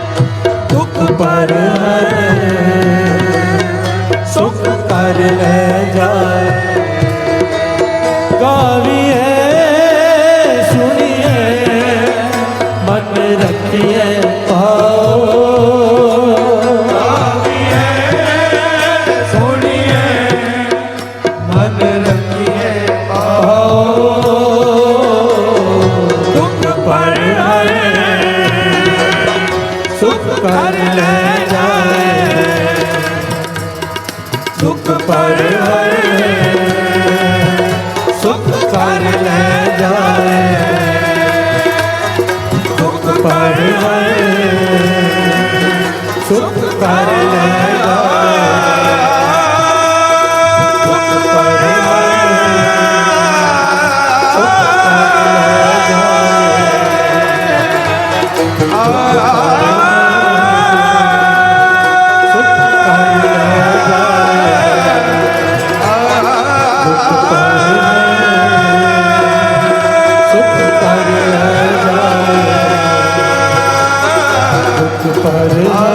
पाओ मन रखिए पाओ दुख पर सुख कर ले जाए दुख पर सुख कर ले जाए दुख पर सुख कर ले जाए पर